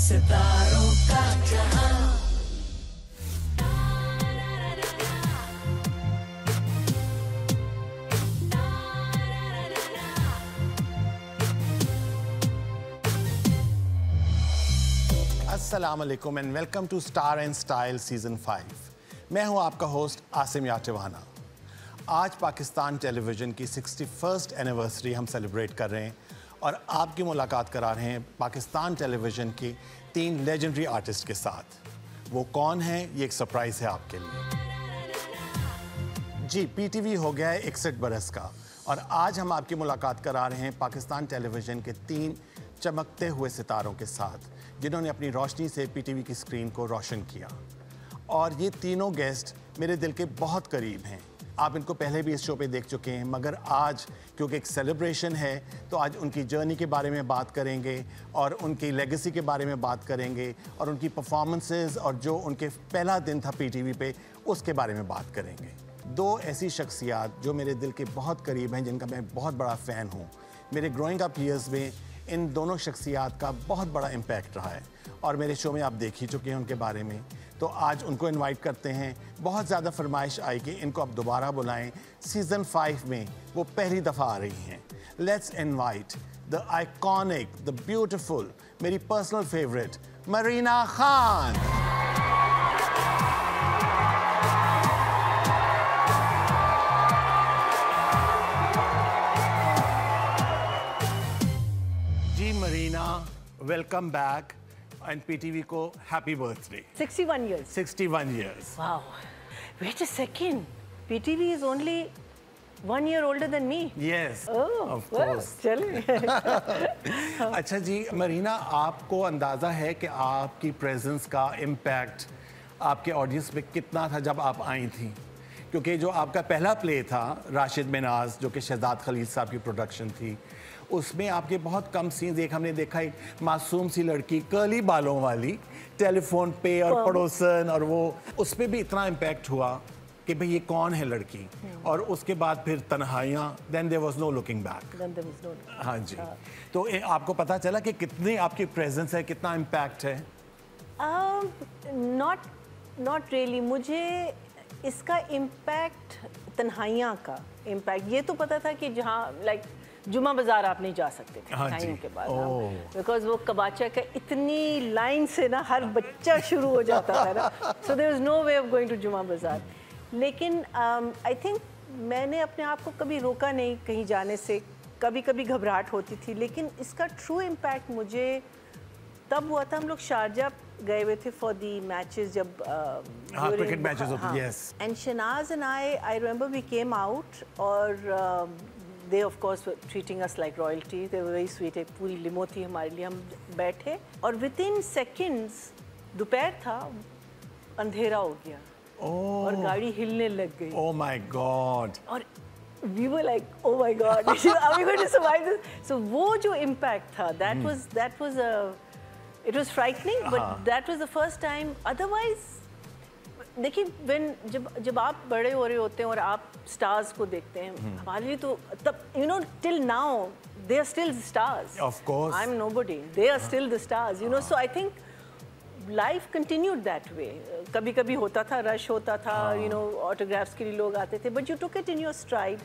सितारों का जहां। अस्सलाम वालेकुम and welcome to Star and Style season 5। मैं हूं आपका होस्ट आसिम याटिवाना। आज पाकिस्तान टेलीविज़न की 61st एनिवर्सरी हम सेलिब्रेट कर रहे हैं और आपकी मुलाकात करा रहे हैं पाकिस्तान टेलीविज़न के 3 लेजेंडरी आर्टिस्ट के साथ। वो कौन हैं, ये एक सरप्राइज़ है आपके लिए। जी, पीटीवी हो गया है 61 बरस का और आज हम आपकी मुलाकात करा रहे हैं पाकिस्तान टेलीविज़न के 3 चमकते हुए सितारों के साथ जिन्होंने अपनी रोशनी से पीटीवी की स्क्रीन को रोशन किया। और ये तीनों गेस्ट मेरे दिल के बहुत करीब हैं। आप इनको पहले भी इस शो पे देख चुके हैं, मगर आज क्योंकि एक सेलिब्रेशन है तो आज उनकी जर्नी के बारे में बात करेंगे और उनकी लेगेसी के बारे में बात करेंगे और उनकी परफॉर्मेंसेस और जो उनके पहला दिन था पीटीवी पे उसके बारे में बात करेंगे। 2 ऐसी शख्सियात जो मेरे दिल के बहुत करीब हैं, जिनका मैं बहुत बड़ा फ़ैन हूँ। मेरे ग्रोइंग अप ईयर्स में इन दोनों शख्सियात का बहुत बड़ा इम्पैक्ट रहा है और मेरे शो में आप देख ही चुके हैं उनके बारे में। तो आज उनको इनवाइट करते हैं। बहुत ज़्यादा फरमाइश आई कि इनको अब दोबारा बुलाएं। सीज़न 5 में वो पहली दफ़ा आ रही हैं। Let's invite the iconic, the beautiful, मेरी पर्सनल फेवरेट मरीना खान। जी Marina, welcome back and PTV को happy birthday. 61 years. 61 years. Wow. Wait a second. PTV is only 1 year older than me. Yes. Oh, of well, course. चलिए. अच्छा जी मरीना, आपको अंदाज़ा है कि आपकी प्रेजेंस का इम्पैक्ट आपके ऑडियंस पे कितना था जब आप आई थी? क्योंकि जो आपका पहला प्ले था राशिद मिनाज, जो कि शहजाद खलील साहब की प्रोडक्शन थी, उसमें आपके बहुत कम सीन्स। एक हमने देखा एक मासूम सी लड़की कर्ली बालों वाली टेलीफोन पे और पड़ोसन, और वो उस पर भी इतना इम्पैक्ट हुआ कि भाई ये कौन है लड़की। और उसके बाद फिर Tanhaiyan, then there was no looking back. हाँ जी। तो आपको पता चला कि कितनी आपकी प्रेजेंस है, कितना इम्पैक्ट है? Not really. मुझे इसका इम्पैक्ट, तन्हाइयाँ का इम्पैक्ट ये तो पता था कि जहाँ लाइक जुमा बाजार आप नहीं जा सकते थे तन्हाइयों के बाद, बिकॉज वो कबाचा का इतनी लाइन से ना हर बच्चा शुरू हो जाता था ना, so there was no way of going to Juma Bazaar. लेकिन आई थिंक मैंने अपने आप को कभी रोका नहीं कहीं जाने से। कभी कभी घबराहट होती थी, लेकिन इसका ट्रू इम्पैक्ट मुझे तब हुआ था। हम लोग शारजा गए हुए थे फॉर दी मैचेस, जब क्रिकेट मैचेस होते हैं। Yes. And Shahnaz and I remember we came out और they of course were treating us like royalty. They were very sweet. एक पूरी लिमो थी हमारे लिए। हम बैठे और within seconds दोपहर था, अंधेरा हो गया और गाड़ी हिलने लग गई। Oh my God. और we were like, oh my God, are we going to survive this? So वो जो impact था, it was frightening, but that was the first time. Otherwise, देखिए जब आप बड़े हो रहे होते हैं और आप स्टार्स को देखते हैं, हमारे लिए तो तब till now they are still the stars. Of course. I'm nobody. They are still the stars, So I think life continued that way. कभी-कभी होता था, रश होता था, autographs के लिए लोग आते थे, but you took it in your stride.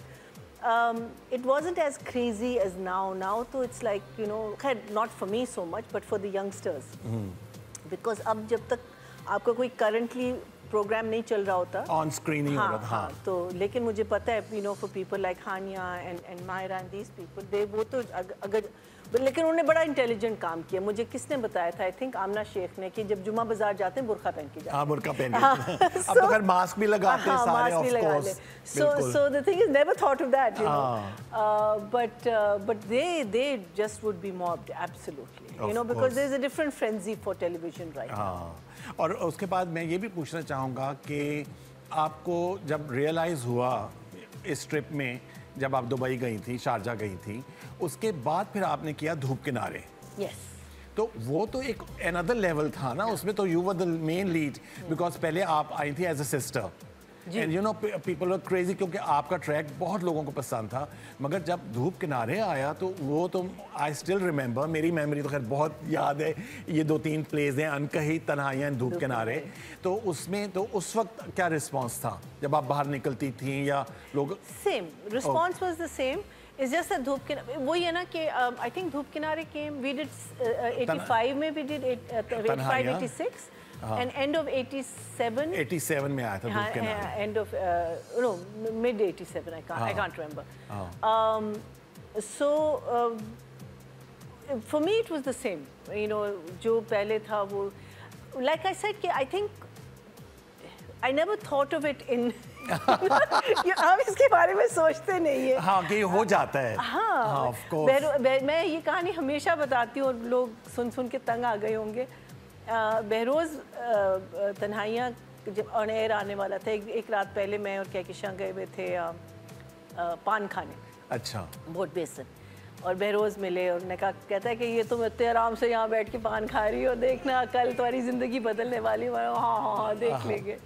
It wasn't as crazy as now. Now तो it's like, not for me so much, but for the youngsters. Because अब जब तक आपका कोई currently प्रोग्राम नहीं चल रहा होता, ऑन स्क्रीन ही हो रहा था। हाँ, तो लेकिन मुझे पता है for people like Hania and Maira and these people, वो तो अगर लेकिन उन्होंने बड़ा इंटेलिजेंट काम किया। मुझे किसने बताया था, आई थिंक आमना शेख ने, कि जब जुमा बाजार जाते हैं बुर्का पहन के जाते हैं। हाँ, बुर्का पहन के। अब तो खैर मास्क भी लगाते हैं सारे, of course. So the thing is, never thought of that, but they just would be mobbed, absolutely, because there's a different frenzy for television right now. और उसके बाद मैं ये भी पूछना चाहूँगा कि आपको जब रियलाइज़ हुआ इस ट्रिप में, जब आप दुबई गई थी, शारजा गई थी, उसके बाद फिर आपने किया धूप किनारे। Yes. तो वो तो एक अनदर लेवल था ना, उसमें तो you were the main lead, because पहले आप आई थी as a sister, and you know people were crazy क्योंकि आपका ट्रैक बहुत लोगों को पसंद था, मगर जब धूप किनारे आया तो वो तो आई स्टिल रिमेंबर, मेरी मेमोरी तो खैर बहुत याद है, ये 2-3 प्लेज हैं, अनकही, तन्हाइयाँ, धूप किनारे, तो उसमें तो उस वक्त क्या रिस्पॉन्स था जब आप बाहर निकलती थी या लोग? Same response was the same, it's just that धूप किनारे वही है ना कि आई थिंक धूप किनारे केम, वी डिड 85 में we did 85 86 and end of 87 में आया था धूप किनारे, end of no mid 87 I can't remember. So for me it was the same, you know, जो पहले था वो, like I said कि I think I never thought of it in हम इसके बारे में सोचते नहीं है। हाँ कि हो जाता है। हाँ of course। मैं ये कहानी हमेशा बताती हूँ और लोग सुन के तंग आ गए होंगे। बहरोज़ तन्हाइयाँ जब ऑन एयर आने वाला था, एक रात पहले मैं और कहकिशां गए हुए थे पान खाने। अच्छा। बोट बेसन, और बहरोज़ मिले और उन्होंने कहता है कि ये तुम इतने आराम से यहाँ बैठ के पान खा रही हो, देखना कल तुम्हारी ज़िंदगी बदलने वाली है। हाँ देख लेंगे,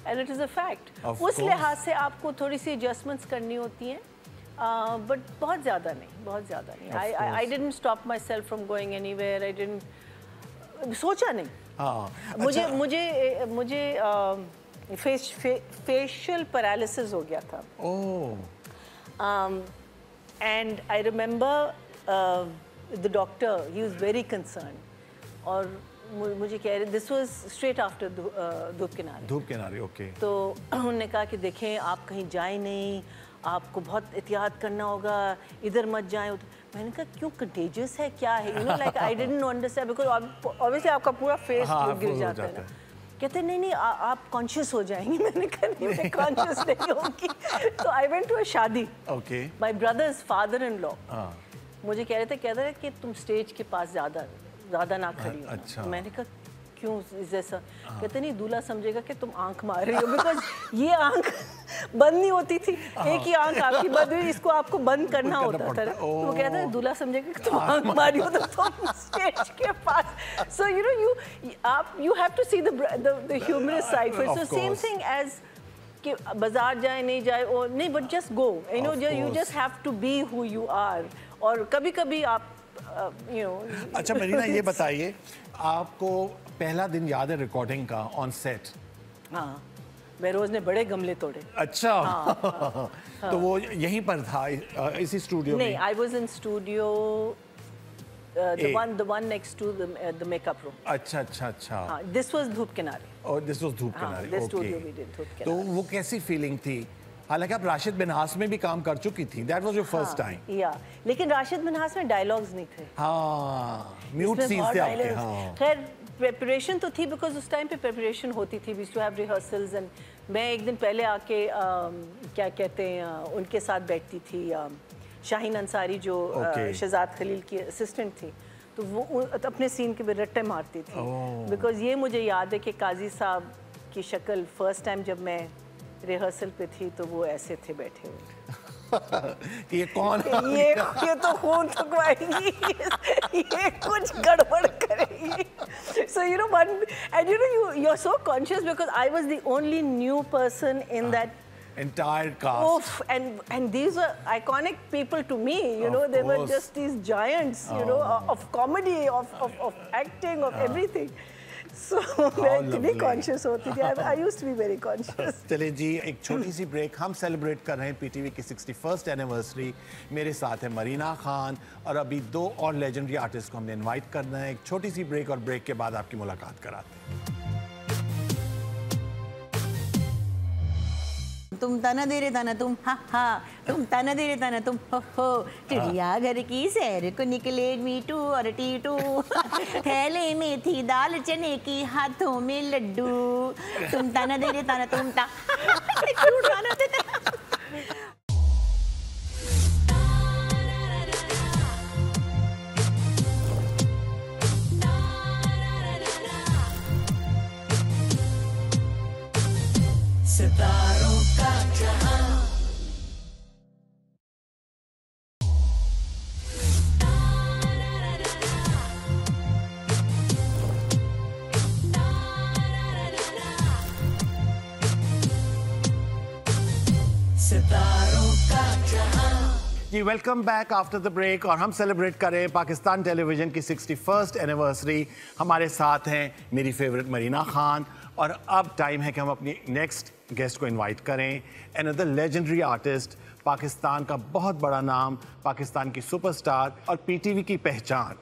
and it is a fact. उस लिहाज से आपको थोड़ी सी एडजस्टमेंट्स करनी होती हैं, बट बहुत ज़्यादा नहीं। I didn't stop my self from going anywhere, I didn't, सोचा नहीं। मुझे फेशियल पैरालिसिस हो गया था। And I remember the doctor, he was very concern, और मुझे कह रहे, दिस वाज स्ट्रेट आफ्टर धूप किनारे। ओके। तो उन्होंने कहा कि देखें आप कहीं जाए नहीं, आपको बहुत एहतियात करना होगा, इधर मत जाएं। मैंने कहा क्यों, कंटेजियस है क्या है, you know, like I didn't understand because obviously आपका पूरा फेस गिर जाता है ना। कहते नहीं आप कॉन्शियस हो जाएंगी। मैंने कहा नहीं, मैं कॉन्शियस नहीं होगी। तो आई वेंट टू अ शादी, okay, my brothers father in law मुझे कह रहे थे कि तुम स्टेज के पास ज़्यादा ना खड़ी हो। अच्छा। मैंने कहा क्यों जैसा? कहते नहीं, दूल्हा समझेगा कि तुम आंख मार रही हो, बिकॉज ये आंख बंद नहीं होती थी, एक ही आंख आपकी बंद हुई, इसको आपको बंद करना होता था। तो वो कहता है दूल्हा समझेगा कि तुम आंख मारी हो, तो तुम स्टेज के पास। So you know you have to see the humorous side first. So same thing as कि बाजार जाए नहीं जाए और नहीं, but just go, you know, you just have to be who you are. और कभी-कभी आप you know। अच्छा मरीना, ये बताइए, आपको पहला दिन याद है रिकॉर्डिंग का ऑन सेट? हाँ, बहरोज़ ने बड़े गमले तोड़े। अच्छा। हाँ। तो वो यहीं पर था इसी स्टूडियो में? नहीं, I was in studio the one next to the makeup room. अच्छा। हाँ, this was धूप किनारे। और this was धूप किनारे। this studio we did धूप किनारे। तो वो कैसी फीलिंग थी? हालांकि आप राशिद मिन्हास में भी काम कर चुकी थी, that was your first time. या, लेकिन राशिद मिन्हास में डायलॉग्स नहीं थे। हाँ, म्यूट सीन्स थे आपके। हाँ। खैर प्रिपरेशन तो थी, बिकॉज उस टाइम पे प्रिपरेशन होती थी, we used to have rehearsals, and मैं एक दिन पहले आके क्या कहते हैं उनके साथ बैठती थी, शाहीन अंसारी जो शहजाद खलील की असिस्टेंट थी, तो वो अपने सीन के भी रट्टे मारती थी, बिकॉज ये मुझे याद है कि काजी साहब की शक्ल फर्स्ट टाइम जब मैं रिहर्सल पे थी तो वो ऐसे थे बैठे हुए कि ये कौन है? ये तो खून थकवाएगी, ये कुछ गड़बड़ करेगी। So you know one, and you know you're so conscious because I was the only new person in that entire cast. Oof, and these were iconic people to me, you know, they were just these giants, you know, of comedy, of acting, of everything. So मैं इतनी conscious होती थी, I used to be very conscious. चलिए जी, एक छोटी सी break, हम celebrate कर रहे हैं पीटीवी की 61st एनिवर्सरी। मेरे साथ है मरीना खान, और अभी 2 और लेजेंडरी आर्टिस्ट को हमने इनवाइट करना है। एक छोटी सी ब्रेक, और ब्रेक के बाद आपकी मुलाकात कराते हैं। तुम ताना दे रे ताना तुम, हा हा, तुम ताना दे रे ताना तुम, हो हो, चिड़िया घर की सैर को निकले मीटू और टीटू, थैले में थी दाल चने की, हाथों में लड्डू, तुम ताना दे रे ताना तुम ता सितारों का जहां। सितारों का जहां। जी welcome back after the break और हम सेलिब्रेट कर रहे हैं पाकिस्तान टेलीविजन की 61st एनिवर्सरी। हमारे साथ हैं मेरी फेवरेट मरीना खान और अब टाइम है कि हम अपनी नेक्स्ट गेस्ट को इनवाइट करें। अनदर लेजेंडरी आर्टिस्ट, पाकिस्तान का बहुत बड़ा नाम, पाकिस्तान की सुपरस्टार और पीटीवी की पहचान।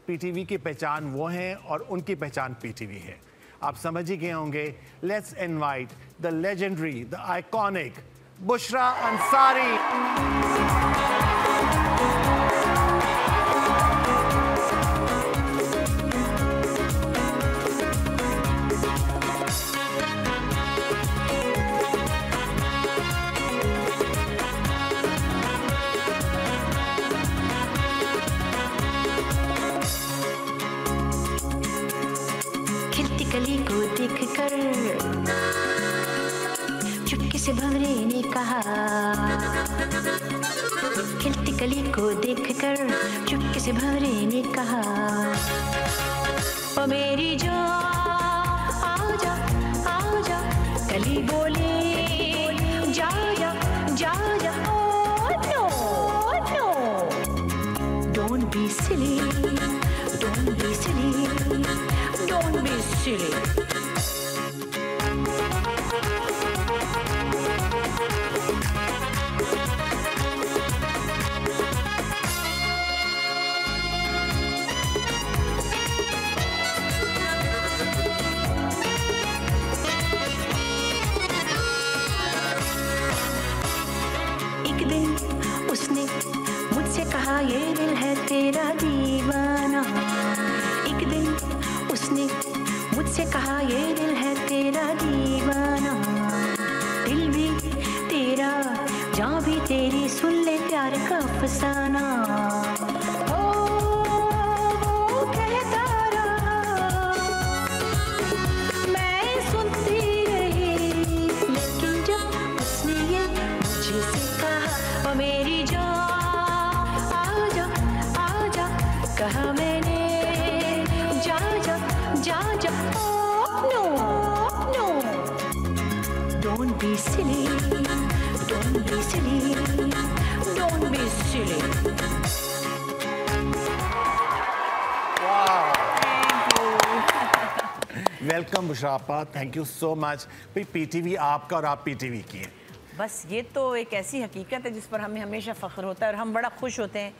पीटीवी की पहचान वो हैं और उनकी पहचान पीटीवी है। आप समझ ही गए होंगे। Let's invite the legendary, the iconic Bushra Ansari. खिलती कली को देखकर चुपके से भंवरे ने कहा, खिलती कली को देखकर चुपके से भंवरे ने कहा, ओ मेरी जान आजा आजा। कली बोली जा जा जा जा। Oh no no, don't be silly, don't be silly, don't be silly. एक दिन उसने मुझसे कहा, ये दिल है तेरा दीवाना। एक दिन उसने मुझसे कहा, ये दिल है तेरा दीवाना। दिल भी तेरा, जान भी तेरी, सुन ले प्यार का अफसाना। ओ कहता रहा, मैं सुनती रही, लेकिन जब उसने ये मुझसे कहा, ओ मेरी जान आजा आजा, कहा मैंने जा जा जा जा। Oh no no, don't be silly, don't be silly, don't be silly. Welcome Bushra आपा, थैंक यू सो मच। भाई पीटीवी आपका और आप पीटीवी की हैं। बस ये तो एक ऐसी हकीकत है जिस पर हमें हमेशा फ़ख्र होता है और हम बड़ा खुश होते हैं,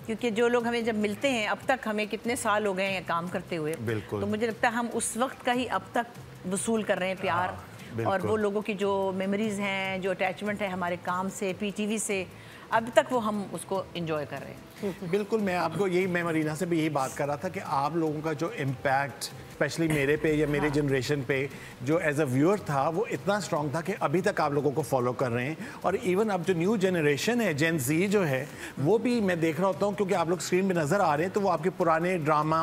क्योंकि जो लोग हमें जब मिलते हैं, अब तक हमें कितने साल हो गए हैं काम करते हुए, बिल्कुल। तो मुझे लगता है हम उस वक्त का ही अब तक वसूल कर रहे हैं प्यार। बिल्कुल। और वो लोगों की जो मेमोरीज़ हैं, जो अटैचमेंट है हमारे काम से, पीटीवी से, अब तक वो हम उसको एंजॉय कर रहे हैं। बिल्कुल, मैं आपको यही, मैं मरीना से भी यही बात कर रहा था कि आप लोगों का जो इम्पैक्ट स्पेशली मेरे पे या मेरे जनरेशन पे जो एज अ व्यूअर था, वो इतना स्ट्रॉन्ग था कि अभी तक आप लोगों को फॉलो कर रहे हैं। और इवन अब जो न्यू जनरेशन है, जेन जी जो है, वो भी मैं देख रहा होता हूँ, क्योंकि आप लोग स्क्रीन पे नज़र आ रहे हैं तो वो आपके पुराने ड्रामा,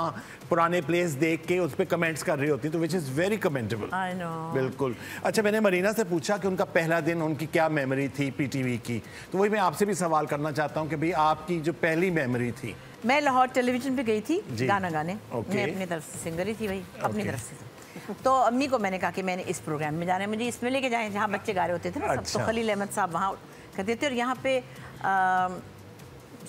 पुराने प्लेस देख के उस पर कमेंट्स कर रही होती हैं, तो which is very commendable. I know. बिल्कुल। अच्छा, मैंने मरीना से पूछा कि उनका पहला दिन, उनकी क्या मेमोरी थी पीटीवी की, तो वही मैं आपसे भी सवाल करना चाहता हूँ कि भाई आपकी जो पहली मेमोरी थी। मैं लाहौर टेलीविज़न पे गई थी गाना गाने। ओके। मैं अपनी तरफ से सिंगर ही थी भाई, अपनी तरफ से। तो अम्मी को मैंने कहा कि मैंने इस प्रोग्राम में जाना है, मुझे इसमें लेके जाएं जहाँ बच्चे गा रहे होते थे ना सब। अच्छा। तो खलील अहमद साहब वहाँ कहते थे और यहाँ पे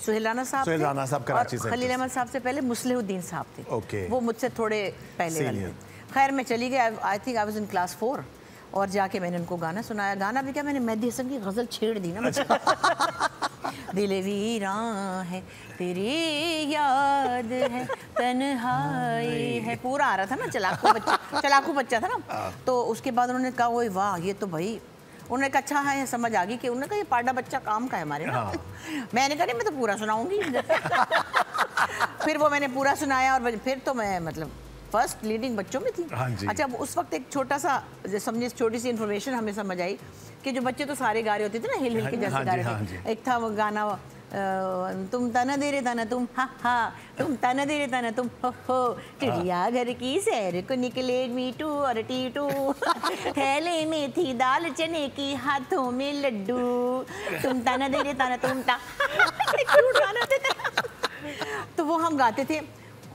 सुहेल राना साहब कराची से। खलील अहमद साहब से पहले मुस्लिहुद्दीन साहब थे। ओके। वो मुझसे थोड़े पहले वाले थे। खैर मैं चली गई, I think I was in class 4 और जाके मैंने उनको गाना सुनाया। गाना भी क्या, मैंने मेहदी हसन की गज़ल छेड़ दी ना। दिल वीरां है तेरी याद है तन्हाई है, पूरा आ रहा था ना। चलाकू बच्चा था ना। तो उसके बाद उन्होंने कहा, वो वाह ये तो भाई, उन्होंने कहा अच्छा है, समझ आ गई कि उन्होंने कहा ये पाड़ा बच्चा काम का है हमारे ना। मैंने कहा नहीं, मैं तो पूरा सुनाऊंगी। फिर वो मैंने पूरा सुनाया और फिर तो मैं मतलब फर्स्ट लीडिंग बच्चों में थी। अच्छा, उस वक्त एक छोटा सा समझे, छोटी सी इन्फॉर्मेशन हमें समझ आई कि जो बच्चे तो सारे गा रहे होते थे ना, हिल हिल के जैसे गा रहे थे। एक था वो गाना, तुम ताना दे रे ताना तुम हा हा, तुम ताना दे रे ताना तुम हो हो, चिड़िया घर की सैर को निकले मीटू और टीटू, थैले में थी दाल चने की, हाथों में लड्डू, तुम ताना दे रे ताना तुम ता। तो वो हम गाते थे।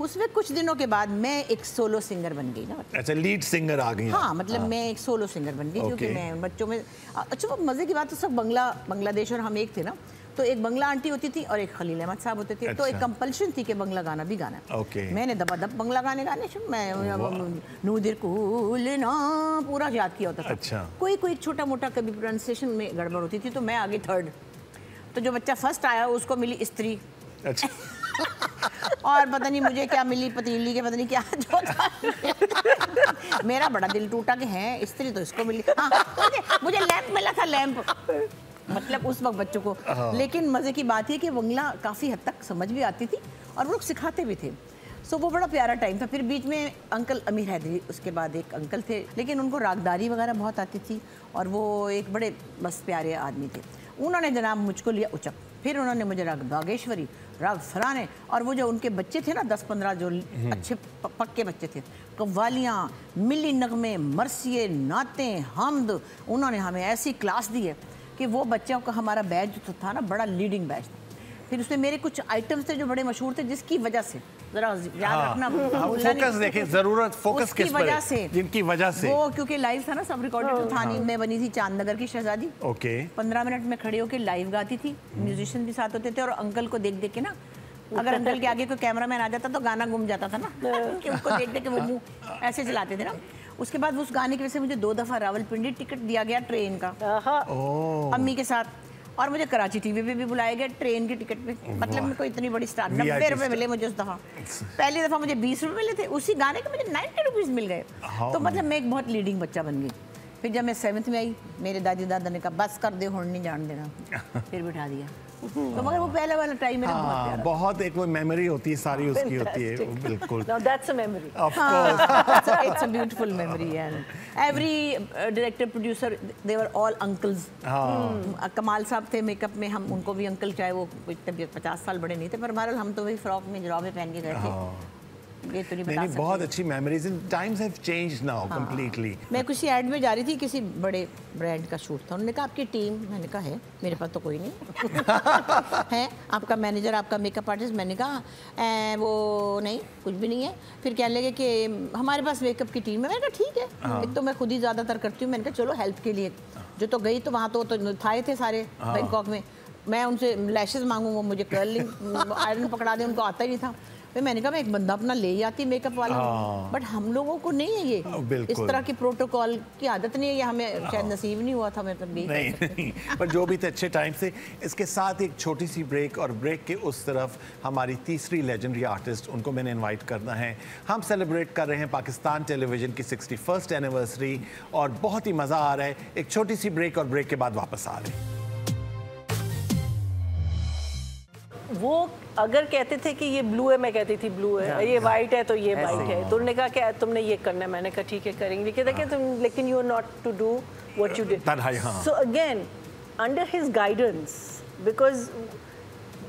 उसमें कुछ दिनों के बाद मैं एक सोलो सिंगर बन गई ना। अच्छा, लीड सिंगर आ गई। हाँ, मतलब मैं एक सोलो सिंगर बन गई क्योंकि मैं बच्चों में अच्छा वो मज़े की बात तो सब बांग्लादेश और हम एक थे ना, तो एक बंगला आंटी होती थी और एक खलील अहमद साहब होते थे। तो एक कंपल्शन थी कि बंगला गाना भी गाना। मैंने दबादब बंगला गाने शुरू, मैं नूदिर कूल ना पूरा याद किया होता था। अच्छा। कोई छोटा मोटा कभी प्रोनाउंसिएशन में गड़बड़ होती थी तो मैं आगे थर्ड, तो जो बच्चा फर्स्ट आया उसको मिली स्त्री। अच्छा। और पता नहीं मुझे क्या मिली, पतीली के पता नहीं क्या जो था। मेरा बड़ा दिल टूटा कि है स्त्री तो इसको मिली। हाँ, मुझे लैंप मिला था, लैंप मतलब उस वक्त बच्चों को। लेकिन मज़े की बात है कि बंगला काफ़ी हद तक समझ भी आती थी और वो लोग सिखाते भी थे। सो वो बड़ा प्यारा टाइम था। फिर बीच में अंकल अमीर हैदरी, उसके बाद एक अंकल थे, लेकिन उनको रागदारी वगैरह बहुत आती थी और वो एक बड़े बस प्यारे आदमी थे। उन्होंने जनाब मुझको लिया उचक, फिर उन्होंने मुझे राग बागेश्वरी, राग फराने, और वो जो उनके बच्चे थे ना 10-15 जो अच्छे पक्के बच्चे थे, कव्वालियाँ, मिली नगमे, मरसिए, नाते, हमद, उन्होंने हमें ऐसी क्लास दी है कि वो बच्चों का हमारा बैच जो था ना बड़ा लीडिंग बैच था। फिर उसमें मेरे कुछ आइटम्स थे जो बड़े मशहूर थे, जिसकी वजह से जरा याद रखना, फोकस देखिए, जरूरत फोकस किस पर है? से, जिनकी वजह से वो, क्योंकि लाइव था ना, सब रिकॉर्डेड तो था नहीं। मैं बनी थी चांदनगर की शहजादी। 15 मिनट में खड़े होकर लाइव गाती थी, म्यूजिशियन भी साथ होते थे, और अंकल को देख देख के ना, अगर अंकल के आगे कोई कैमरामैन आ जाता तो गाना गुम जाता था ना, कि उसको देख देख के वो मुंह ऐसे चलाते थे ना। उसके बाद उस गाने की वजह से मुझे 2 दफ़ा रावलपिंडी टिकट दिया गया ट्रेन का अम्मी के साथ, और मुझे कराची टीवी पे भी बुलाया गया ट्रेन की टिकट पे। मतलब मेरे को इतनी बड़ी स्टार, 90 रुपए मिले मुझे उस दफ़ा। पहली दफ़ा मुझे 20 रुपए मिले थे, उसी गाने के मुझे 90 रुपीज़ मिल गए। तो मतलब मैं एक बहुत लीडिंग बच्चा बन गई। फिर जब मैं 7th में आई, मेरे दादी दादा ने कहा बस कर दे, होड़ नहीं जान देना, फिर बिठा दिया। तो मगर वो पहले वाला टाइम मेरा बहुत प्यारा, बहुत एक वो मेमोरी होती है, सारी उसकी होती है। बिल्कुल, now that's a memory, of course, it's a beautiful memory, and every director producer they were all uncles. कमाल साहब थे मेकअप में, हम उनको भी अंकल, चाहे वो 50 साल बड़े नहीं थे, पर बहरहाल हम तो वही फ्रॉक में जुराबे पहन के गए थे। ये तो नहीं बता सकते। बहुत अच्छी memories, and times have changed now completely. मैं किसी ऐड में जा रही थी, किसी बड़े ब्रांड का शूट था, उन्होंने कहा आपकी टीम, मैंने कहा है, मेरे पास तो कोई नहीं है। आपका मैनेजर, आपका मेकअप आर्टिस्ट, मैंने कहा वो नहीं, कुछ भी नहीं है। फिर कहने लगे कि हमारे पास मेकअप की टीम है। मैंने कहा ठीक है, एक तो मैं खुद ही ज़्यादातर करती हूँ। मैंने कहा चलो हेल्प के लिए, जो तो गई तो वहाँ तो थाए थे सारे बैंकॉक में, मैं उनसे लैशेस मांगूँ, वो मुझे कर्लिंग आयरन पकड़ा दे, उनको आता ही नहीं था। फिर मैंने कहा मैं एक बंदा अपना ले आती मेकअप वाला, बट हम लोगों को नहीं है ये, इस तरह की प्रोटोकॉल की आदत नहीं है, ये हमें शायद नसीब नहीं हुआ था। मैं तो नहीं, पर जो भी थे अच्छे टाइम से। इसके साथ एक छोटी सी ब्रेक, और ब्रेक के उस तरफ हमारी तीसरी लेजेंडरी आर्टिस्ट, उनको मैंने इनवाइट करना है। हम सेलिब्रेट कर रहे हैं पाकिस्तान टेलीविजन की 61st एनिवर्सरी, और बहुत ही मज़ा आ रहा है। एक छोटी सी ब्रेक, और ब्रेक के बाद वापस आ रहे हैं। वो अगर कहते थे कि ये ब्लू है, मैं कहती थी ब्लू है, ये वाइट है तो ये वाइट है, तो उन्होंने कहा कि तुमने ये करना है, मैंने कहा ठीक है करेंगे। कहते कि तुम, लेकिन you are not to do what you did. So again under his guidance, because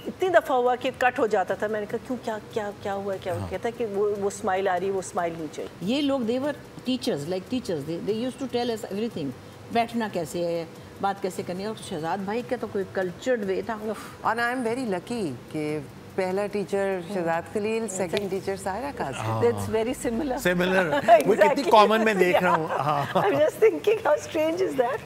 इतनी दफ़ा हुआ कि कट हो जाता था, मैंने कहा क्यों, क्या क्या क्या हुआ, क्या कहता है कि वो स्माइल आ रही है, वो स्माइल नहीं चाहिए। ये लोग they were teachers, like teachers, they used to tell us everything, बैठना कैसे है, बात कैसे करनी है। और शहजाद भाई का तो कोई कल्चर्ड वे था। और आई एम वेरी लकी कि पहला teacher Shahzad Khalil, second teacher Saira Kazi. That's very similar, वो कितनी कॉमन मैं देख रहा हूँ। I am just thinking how strange is that.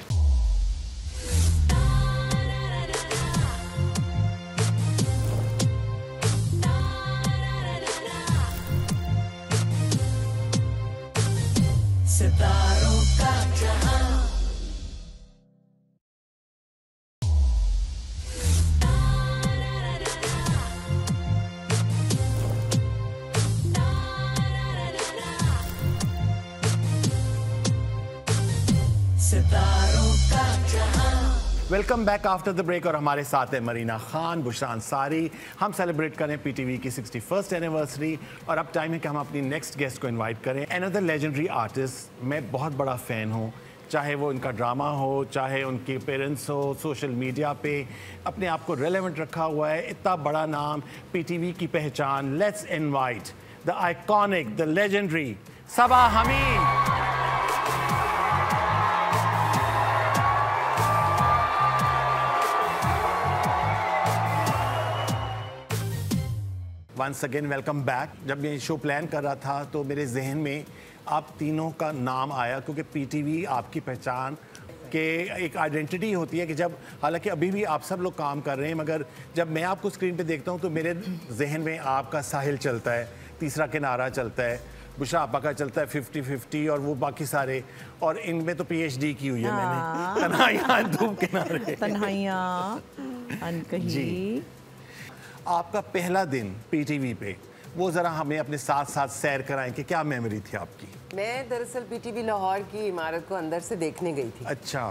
सितारों का जहां, सितारों का जहां। Welcome back after the break, और हमारे साथ है मरीना खान, बुशरा अंसारी। हम सेलिब्रेट करें पीटीवी की 61st एनिवर्सरी, और अब टाइम है कि हम अपनी नेक्स्ट गेस्ट को इनवाइट करें। अनदर लेजेंडरी आर्टिस्ट, मैं बहुत बड़ा फ़ैन हूँ, चाहे वो उनका ड्रामा हो, चाहे उनके पेरेंट्स हो, सोशल मीडिया पे अपने आप को रेलेवेंट रखा हुआ है। इतना बड़ा नाम, पीटीवी की पहचान। Let's invite the iconic, the legendary Saba Hamid. Once again welcome back. जब मैं शो प्लान कर रहा था तो मेरे जहन में आप तीनों का नाम आया, क्योंकि पीटीवी आपकी पहचान के एक आइडेंटिटी होती है कि जब, हालांकि अभी भी आप सब लोग काम कर रहे हैं, मगर जब मैं आपको स्क्रीन पे देखता हूं तो मेरे जहन में आपका साहिल चलता है, तीसरा किनारा चलता है, बुशरा आपा का चलता है 50-50 और वो बाकी सारे, और इनमें तो पीएचडी की हुई है मैंने, तन्हाइयां धूप किनारे, तन्हाइयां अनकही। जी। आपका पहला दिन पीटीवी पे, वो ज़रा हमें अपने साथ साथ सैर कराएं कि क्या मेमोरी थी आपकी? मैं दरअसल पीटीवी लाहौर की इमारत को अंदर से देखने गई थी। अच्छा।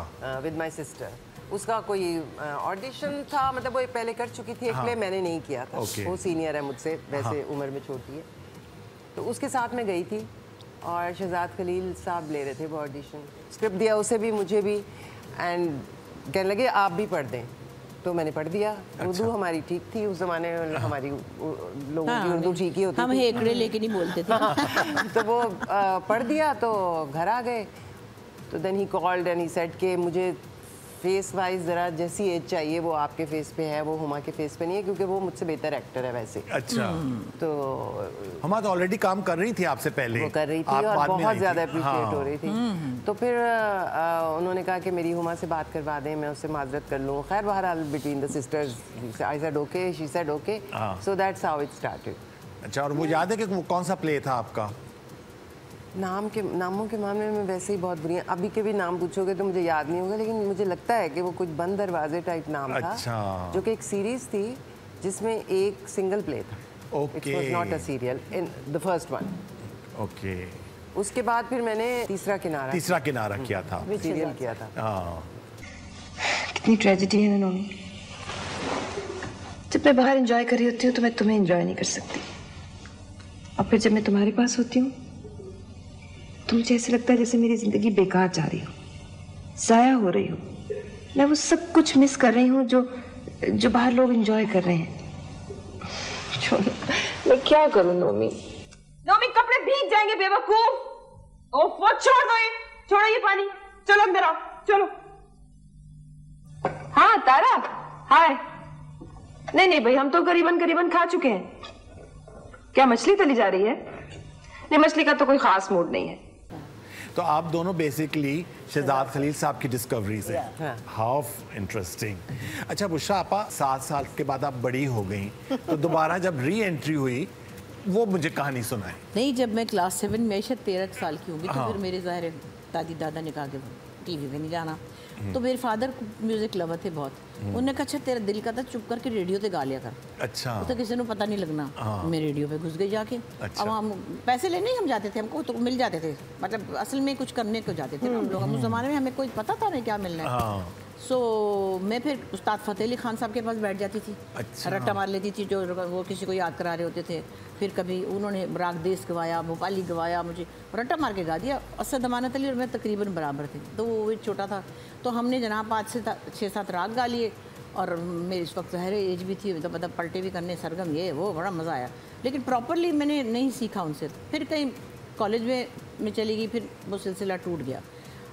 With my sister. उसका कोई ऑडिशन था, मतलब वो पहले कर चुकी थी, इसलिए मैंने नहीं किया था। वो सीनियर है मुझसे, वैसे उम्र में छोटी है, तो उसके साथ मैं गई थी और शहजाद खलील साहब ले रहे थे वो ऑडिशन। स्क्रिप्ट दिया उसे भी, मुझे भी, एंड कहने लगे आप भी पढ़ दें, तो मैंने पढ़ दिया। उर्दू हमारी ठीक थी उस जमाने में, हमारी लोगों की उर्दू ठीक ही होती थी। हम हेकड़े लेके नहीं बोलते थे। तो वो पढ़ दिया, तो घर आ गए। तो then he called and he said कि मुझे फेस वाइज ज़रा जैसी एज चाहिए वो आपके फेस पे है, वो हुमा के फेस पे नहीं है, क्योंकि वो मुझसे बेहतर एक्टर है वैसे। अच्छा। तो हुमा तो ऑलरेडी काम कर रही थी आपसे पहले। वो कर रही थी और बहुत ज़्यादा अप्रिशिएट हो रही थी। तो फिर उन्होंने कहा कि मेरी हुमा से बात करवा दें, मैं उससे माजरत कर लूँ। खैर बहरहाल between the sisters I said okay, she said okay, so that's how it started. अच्छा, और वो याद है कि वो कौन सा प्ले था आपका? नामों के मामले में वैसे ही बहुत बुरी हैं। अभी के भी नाम पूछोगे तो मुझे याद नहीं होगा, लेकिन मुझे लगता है कि वो कुछ बंद दरवाजे टाइप नाम था। अच्छा। जो कि एक सीरीज थी जिसमें एक सिंगल प्ले था। Okay. It was not a serial in the first one. Okay. उसके बाद फिर मैंने तीसरा किनारा किया था, सीरियल किया था। हाँ। कितनी ट्रेजेडी है नोमी। जब मैं बाहर एंजॉय कर रही होती हूँ तो मैं तुम्हें एंजॉय नहीं कर सकती, और फिर जब मैं तुम्हारे पास होती हूँ तो मुझे ऐसे लगता है जैसे मेरी जिंदगी बेकार जा रही हो, जाया हो रही हो। मैं वो सब कुछ मिस कर रही हूँ जो बाहर लोग एंजॉय कर रहे हैं। मैं क्या करूँ नोमी? नोमी कपड़े भीग जाएंगे बेवकूफ। ओफो, छोड़ दो ये, छोड़ो ये पानी, चलो अंदर आओ, चलो। हाँ तारा, हाय। नहीं भाई, हम तो करीबन खा चुके हैं। क्या मछली तली जा रही है? नहीं, मछली का तो कोई खास मूड नहीं है। तो आप दोनों बेसिकली शहजाद खलील साहब की डिस्कवरीज हैं। How interesting. अच्छा बुशरा आपा, 7 साल के बाद आप बड़ी हो गई, तो दोबारा जब री एंट्री हुई, वो मुझे कहानी सुनाए। नहीं, जब मैं क्लास 7 में 13 साल की होंगी तो फिर मेरे ज़ाहिर दादी दादा ने कहा कि टीवी पे नहीं जाना। तो मेरे फादर म्यूजिक लवर थे बहुत। उन्होंने कहा अच्छा तेरा दिल का था, चुप करके रेडियो पे गा लिया कर। अच्छा। तो किसी ने पता नहीं लगना। मैं रेडियो पे घुस गई जाके। अच्छा। अब हम पैसे लेने हम जाते थे, हमको तो मिल जाते थे, मतलब असल में कुछ करने को जाते थे हम लोग। उस जमाने में हमें कोई पता था नहीं क्या मिलना है। सो मैं फिर उस्ताद फ़तेह अली खान साहब के पास बैठ जाती थी। अच्छा। रट्टा मार लेती थी, जो वो किसी को याद करा रहे होते थे। फिर कभी उन्होंने राग देश गवाया, भोपाली गवाया, मुझे रट्टा मार के गा दिया। असद अमानत अली और मैं तकरीबन बराबर थे, तो वो छोटा था, तो हमने जनाब 5 से 6-7 राग गा लिए। और मेरी इस वक्त ज़ाहिर एज भी थी, तो मतलब पलटे भी करने, सरगम, ये वो, बड़ा मज़ा आया। लेकिन प्रॉपरली मैंने नहीं सीखा उनसे। फिर कहीं कॉलेज में चली गई, फिर वो सिलसिला टूट गया।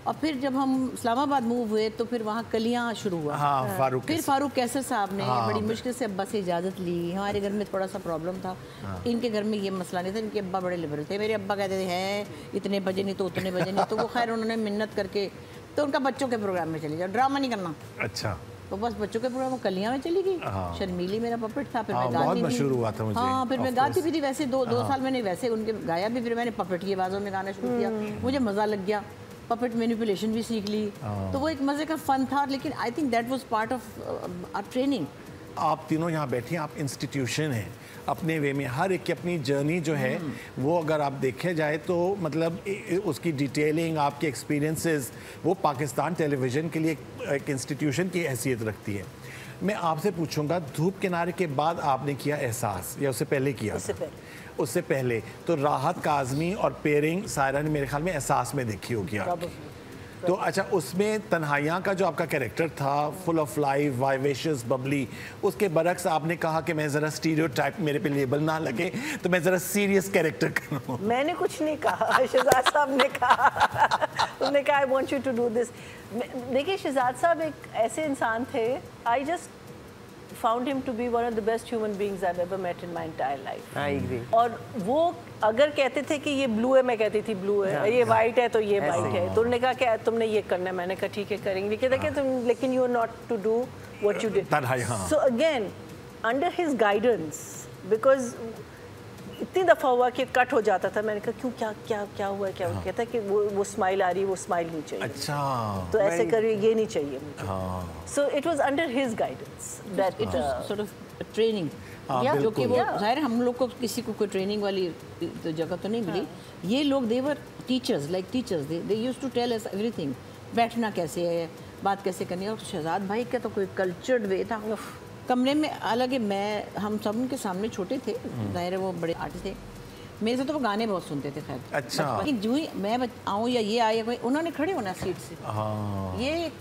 और फिर जब हम इस्लामाबाद मूव हुए तो फिर वहाँ कलियाँ शुरू हुआ। फिर फारूक कैसर साहब ने बड़ी मुश्किल से अब्बा से इजाज़त ली। हमारे घर में थोड़ा सा प्रॉब्लम था। इनके घर में ये मसला नहीं था, इनके अब्बा बड़े लिबरल थे। मेरे अब्बा कहते थे हैं इतने बजे नहीं तो उतने बजे नहीं। तो वो खैर उन्होंने मिन्नत करके तो उनका बच्चों के प्रोग्राम में चली जाओ, ड्रामा नहीं करना। अच्छा। तो बस बच्चों के प्रोग्राम कलियाँ में चली गई। शर्मीली मेरा पपेट था, फिर मैं गाती मशहूर हुआ था मुझे। हाँ, फिर मैं गाती भी थी वैसे। 2 साल मैंने वैसे उनके गाया भी, फिर मैंने पपेट की आवाज़ों में गाना शुरू किया। मुझे मज़ा लग गया, पपेट मैनिपुलेशन भी सीख ली। तो वो एक मज़े का फ़न था। लेकिन I think that was part of our training. आप तीनों यहाँ बैठी हैं, आप इंस्टीट्यूशन हैं अपने वे में, हर एक की अपनी जर्नी जो है वो अगर आप देखे जाए तो मतलब उसकी डिटेलिंग, आपके एक्सपीरियंसेस, वो पाकिस्तान टेलीविज़न के लिए एक इंस्टीट्यूशन की हैसियत रखती है। मैं आपसे पूछूंगा, धूप किनारे के बाद आपने किया एहसास या उससे पहले किया? उससे पहले तो राहत काज़मी और पेयरिंग सायरा ने मेरे ख्याल में एहसास में देखी होगी आपकी। तो अच्छा, उसमें तन्हाइयाँ का जो आपका कैरेक्टर था, full of life, vivacious, Babli, उसके बरक्स आपने कहा कि मैं ज़रा स्टीरियोटाइप, मेरे पे लेबल ना लगे तो मैं ज़रा सीरियस कैरेक्टर करूँ। मैंने कुछ नहीं कहा, शहजाद साहब ने कहा। उन्होंने कहा I want you to do this. देखिए शहजाद साहब एक ऐसे इंसान थे, I just found him to be one of the best human beings I've ever met in my entire life. I agree. और वो अगर कहते थे कि ये ब्लू है, मैं कहती थी ब्लू है, ये वाइट है तो ये वाइट है, तो उन्होंने कहा कि तुमने ये करना है, मैंने कहा ठीक है करेंगे, कहते कि तुम लेकिन you are not to do what you did. So again, under his guidance, because इतनी दफ़ा हुआ कि कट हो जाता था, मैंने कहा क्यों, क्या हुआ, क्या हुआ, कहता कि वो स्माइल आ रही है, वो स्माइल नहीं चाहिए, अच्छा तो ऐसे करिए, ये नहीं चाहिए मुझे. So it was under his guidance that it was sort of training. जो कि वो जाहिर हम लोग को किसी को कोई ट्रेनिंग वाली तो जगह तो नहीं मिली. ये लोग they were teachers, like teachers, they used to tell us everything. बैठना कैसे है, बात कैसे करनी है. और शहजाद भाई का तो कोई कल्चर्ड वे था. कमरे में अलग है, मैं हम सब उनके सामने छोटे थे, जाहिर है वो बड़े आर्टिस्ट थे, मेरे से तो वो गाने बहुत सुनते थे. खैर अच्छा, लेकिन जो ही मैं आऊँ या ये आए कोई, उन्होंने खड़े होना सीट से. ये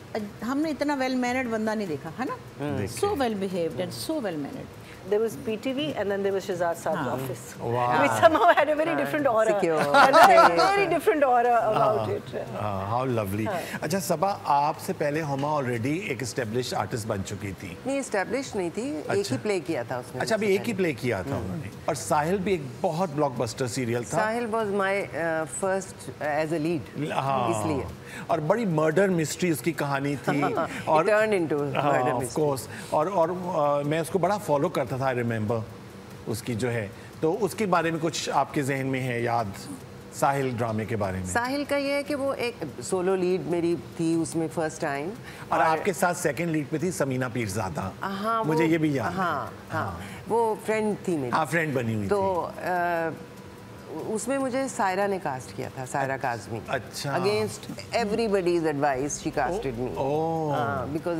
हमने इतना वेल मैनर्ड बंदा नहीं देखा है ना. So well behaved and so well mannered. There was PTV and then there was Shehzad Saab's office, which somehow had a very different aura. Very different aura about it. How lovely. अच्छा सबा, आपसे पहले Huma already एक established artist बन चुकी थी. नहीं, establish नहीं थी, एक ही प्ले किया था उसने. अच्छा, अभी एक ही प्ले किया था उन्होंने. और साहिल भी एक बहुत ब्लॉकबस्टर सीरियल था. साहिल was my first as a lead, इसलिए. और बड़ी मर्डर मिस्ट्री उसकी कहानी थी. और turned into murder mystery. Of course. और मैं उसको बड़ा फॉलो करता था, आई रिमेंबर उसकी जो है. तो उसके बारे में कुछ आपके जहन में है याद, साहिल ड्रामे के बारे में? साहिल का ये है कि वो एक सोलो लीड मेरी थी उसमें फर्स्ट टाइम. और आपके साथ सेकंड लीड पे थी समीना पीरज़ादा. हाँ, मुझे ये भी याद है. हाँ, वो फ्रेंड थी मेरी. हाँ, फ्रेंड बनी हुई थी. उसमें मुझे सायरा ने कास्ट किया था, सायरा काज़मी. अच्छा. Against everybody's advice she casted me, because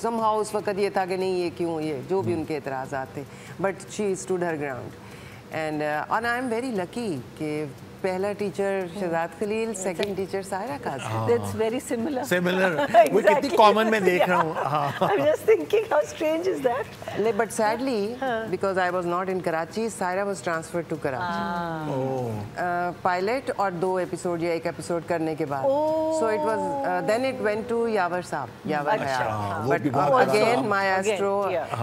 somehow उस वक्त ये था कि नहीं, ये क्यों, ये जो भी उनके एतराज़ात थे, but she stood her ground. And I am very lucky कि पहला teacher Shahzad Khalil, second teacher Saira Kazmi. That's very similar. वो कितनी कॉमन मैं देख रहा हूँ. I'm just thinking how strange is that? But sadly, because I was not in Karachi, Saira was transferred to Karachi. Pilot और 2 episode या 1 एपिसोड करने के बाद. So it was then it went to यावर साहब, यावर हयात. But again Maestro.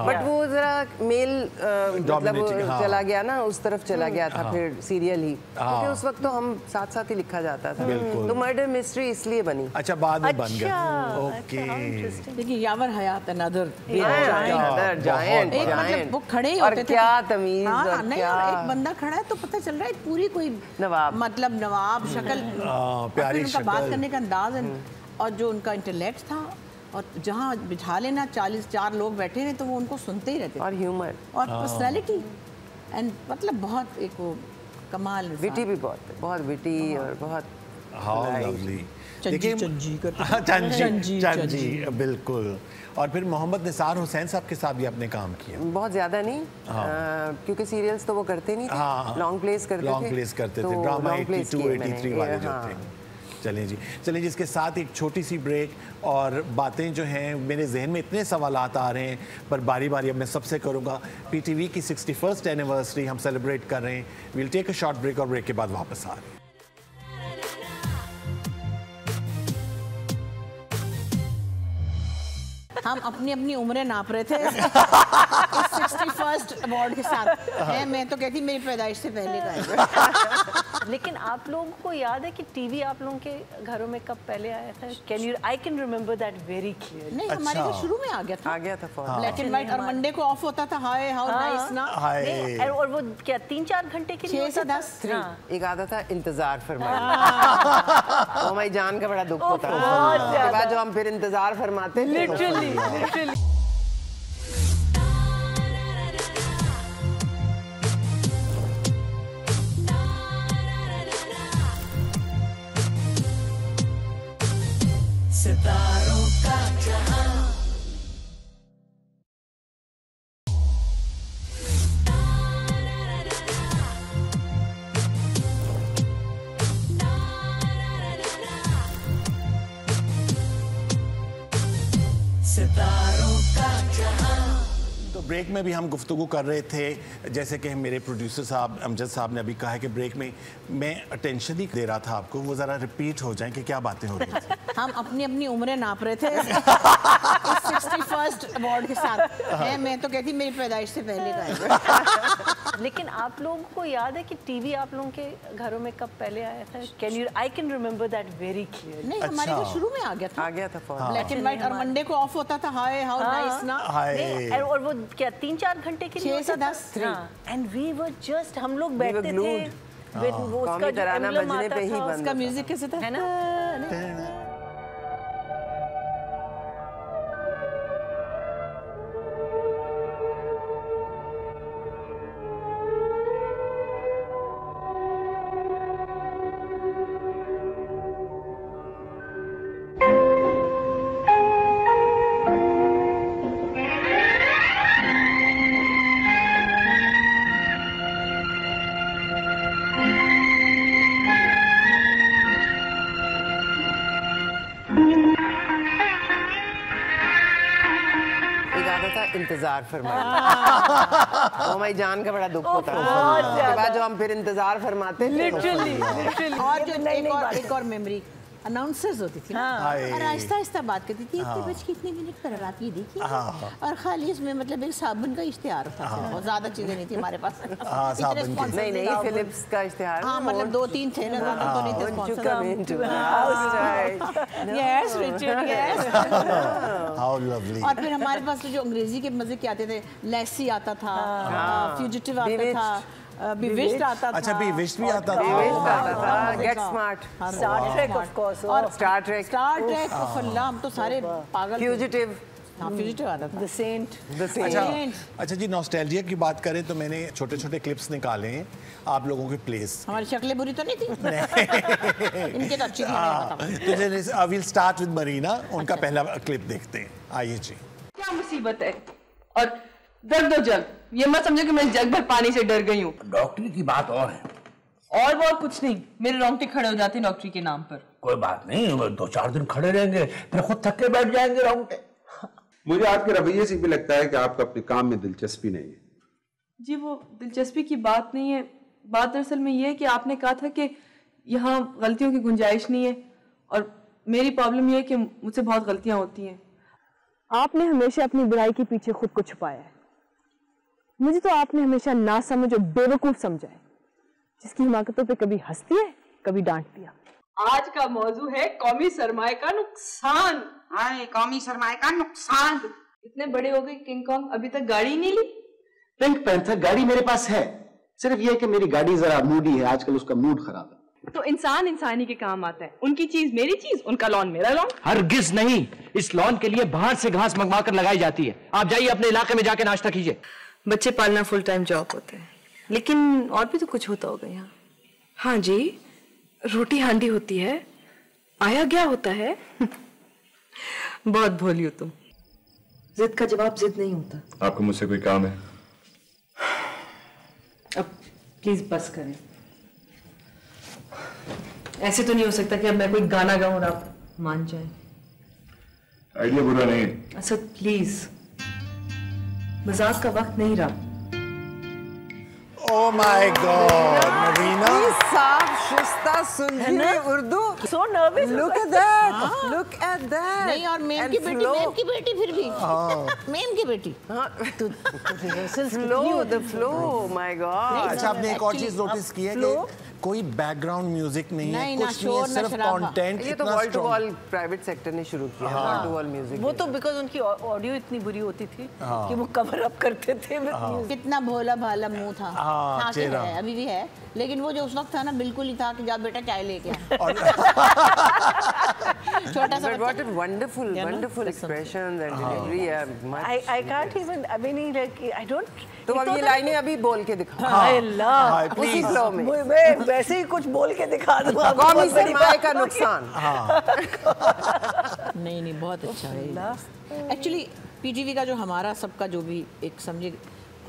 But वो जरा mail मतलब चला गया ना, उस तरफ चला गया था फिर सीरियल ही. क्योंकि उस वक्त तो हम साथ साथ ही लिखा जाता था, तो मर्डर मिस्ट्री इसलिए बनी. अच्छा, बाद में बन गया. ओके. देखिए यावर हयात अनदर जायंट, एक मतलब वो खड़े ही और होते थे. क्या तमीज. और नहीं, एक बंदा खड़ा है तो पता चल रहा है पूरी कोई नवाब, मतलब नवाब शक्ल, प्यारी उनका बात करने का अंदाज, और जो उनका इंटेलेक्ट था, और जहाँ बिठा लेना 44 लोग बैठे हैं तो वो उनको सुनते ही रहते. और ह्यूमर और पर्सनैलिटी एंड मतलब बहुत एक वो कमाल. विटी भी बहुत विटी और बहुत. How lovely. चंजी बिल्कुल. और फिर मोहम्मद निसार हुसैन साहब के साथ भी आपने काम किया. बहुत ज़्यादा नहीं, क्योंकि सीरियल्स तो वो करते नहीं थे. लॉन्ग प्लेस करते थे. ड्रामा 82, 83 वाले जो थे. चलें जी, इसके साथ एक छोटी सी ब्रेक. और बातें जो हैं, मेरे जहन में इतने सवालात आ रहे हैं, पर बारी बारी अब मैं सबसे करूँगा. पीटीवी की 61st एनिवर्सरी हम सेलिब्रेट कर रहे हैं. Will take a short break और ब्रेक के बाद वापस आ रहे हैं. हम अपनी अपनी उम्रें नाप रहे थे 61st अवार्ड के साथ. मैं तो कहती मेरी पैदाइश से पहले का है. लेकिन आप लोगों को याद है कि टीवी आप लोगों के घरों में कब पहले आया था? I can remember that very clear. नहीं, हमारे घर शुरू में आ गया था ब्लैक एंड व्हाइट, और मंडे को ऑफ होता था. हाय हाउ नाइस ना. और वो क्या 3-4 घंटे के लिए 6 से 10. एक आता था इंतजार फरमाना. वो हमारी जान का बड़ा दुख होता था. उसके बाद जो हम फिर इंतजार फरमाते थे, लिटरली. सितारों का जहां. ब्रेक में भी हम गुफ्तगू कर रहे थे, जैसे कि मेरे प्रोड्यूसर साहब अमजद साहब ने अभी कहा है कि ब्रेक में मैं अटेंशन ही दे रहा था आपको, वो ज़रा रिपीट हो जाए कि क्या बातें हो रही थी। हम अपनी अपनी उम्रें नाप रहे थे 61st अवार्ड के साथ। मैं तो कहती मेरी पैदाइश से पहले का है। लेकिन आप लोगों को याद है कि टीवी आप लोगों के घरों में कब पहले आया था? I can remember that very clear. नहीं, हमारे घर शुरू में आ गया था ब्लैक एंड व्हाइट, और मंडे को ऑफ होता था। हाय हाउ नाइस ना। और वो क्या 3-4 घंटे के लिए 6 से 10 एंड वी वर जस्ट, हम लोग बैठते थे, वो उसका जो एम्ब्लम आता था, उसका म्यूजिक कैसे था, है ना? इंतजार फरमाते। वो हमारी जान का बड़ा दुख होता है। उसके बाद जो हम फिर इंतजार फरमाते थे। और जो एक और मेमोरी अनाउंसर्स होती थी और आहिस्ता आहिस्ता बात करती थी, इतने बज के इतने मिनट पर आप ये देखिए, और खाली इसमें मतलब एक साबुन का इश्तिहार होता था, बहुत ज्यादा चीजें नहीं थी हमारे पास। नहीं फिलिप्स का इश्तिहार, हाँ मतलब 2-3 थे ना, तो नहीं थे sponsor. Yes Richard, yes. How lovely. और फिर हमारे पास जो अंग्रेजी के मजे के आते थे, लेसी आता था, फ्यूजिटिव आता था, बिविश्ड आता था। अच्छा, बिविश्ड भी आता था। बिविश्ड आता था, Get Smart, Star Trek of course, और स्टार ट्रेक हम तो सारे पागल। फ्यूजिटिव, हाँ फ्यूजिटिव आता था। The Saint. अच्छा जी, नॉस्टैल्जिया की बात करें तो मैंने छोटे छोटे क्लिप्स निकाले हैं आप लोगों के प्लेस। हमारी शक्लें बुरी तो नहीं थी? इनके तो अच्छी थी। तो विल स्टार्ट विद मरीना, उनका पहला क्लिप देखते हैं, आइए जी। क्या मुसीबत है, और दर्द दो जग, ये मत समझो कि मैं जग भर पानी से डर गई हूँ। डॉक्टरी की बात और है। और वो कुछ नहीं, मेरे रोंगटे खड़े हो जाते हैं डॉक्टरी के नाम पर। कोई बात नहीं, 2-4 दिन खड़े रहेंगे फिर खुद थक के बैठ जाएंगे रोंगटे। मुझे आपके रवैये से भी लगता है कि आपको अपने काम में दिलचस्पी नहीं है। जी वो दिलचस्पी की बात नहीं है, बात दरअसल में ये है कि आपने कहा था कि यहाँ गलतियों की गुंजाइश नहीं है, और मेरी प्रॉब्लम ये है कि मुझसे बहुत गलतियाँ होती हैं। आपने हमेशा अपनी बुराई के पीछे खुद को छुपाया है। मुझे तो आपने हमेशा ना समझ और बेवकूफ समझा है, जिसकी हिमाकतों पे कभी हंसती है कभी डांट दिया। आज का मौजू है कौमी सरमाए का नुकसान। हाय, कौमी सरमाए का नुकसान। इतने बड़े हो गए किंग कॉन्ग, अभी तक गाड़ी नहीं ली। पिंक पैंथर गाड़ी मेरे पास है, सिर्फ ये है कि मेरी गाड़ी जरा मूडी है, आजकल उसका मूड खराब है। तो इंसान इंसानी के काम आता है, उनकी चीज मेरी चीज, उनका लॉन मेरा लॉन। हरगिज नहीं, इस लॉन के लिए बाहर से घास मंगवा कर लगाई जाती है। आप जाइए अपने इलाके में जाके नाश्ता कीजिए। बच्चे पालना फुल टाइम जॉब होते हैं, लेकिन और भी तो कुछ होता होगा यहाँ। हाँ जी, रोटी हांडी होती है, आया गया होता है। बहुत भोली हो तुम। जिद का जवाब जिद नहीं होता। आपको मुझसे कोई काम है? अब प्लीज बस करें। ऐसे तो नहीं हो सकता कि अब मैं कोई गाना गाऊं और आप मान जाएं। आइडिया बुरा नहीं। अच्छा प्लीज, मजाक का वक्त नहीं रहा। Oh my God, Marina! साफ शिस्ता सुलझी Urdu. So nervous. Look at that. Look at that. नहीं, और मेम की बेटी फिर भी। मेम की बेटी। Flow, the flow. My God. अच्छा, आपने एक और चीज नोटिस की है कि कोई बैकग्राउंड म्यूजिक नहीं है, कुछ नहीं है, सिर्फ कंटेंट। ये तो wall to wall private sector ने शुरू किया, वॉल टू वॉल म्यूजिक। वो तो बिकॉज उनकी ऑडियो इतनी बुरी होती थी कि वो कवर अप करते थे। कितना भोला भाला मुंह था, है, अभी भी है, लेकिन वो जो उस वक्त था ना, बिल्कुल ही था कि जा बेटा चाय लेके छोटा सा। What a wonderful, wonderful expressions and delivery. I can't even. I mean, I don't. तो अब ये लाइनें अभी बोल के दिखा। अल्लाह, उसी फ्लो में। मैं वैसे ही कुछ बोल के दिखा दूँगा। कौमी सरमाए का नुकसान। नहीं, बहुत अच्छा है। एक्चुअली पीटीवी का जो हमारा सबका जो भी एक समझे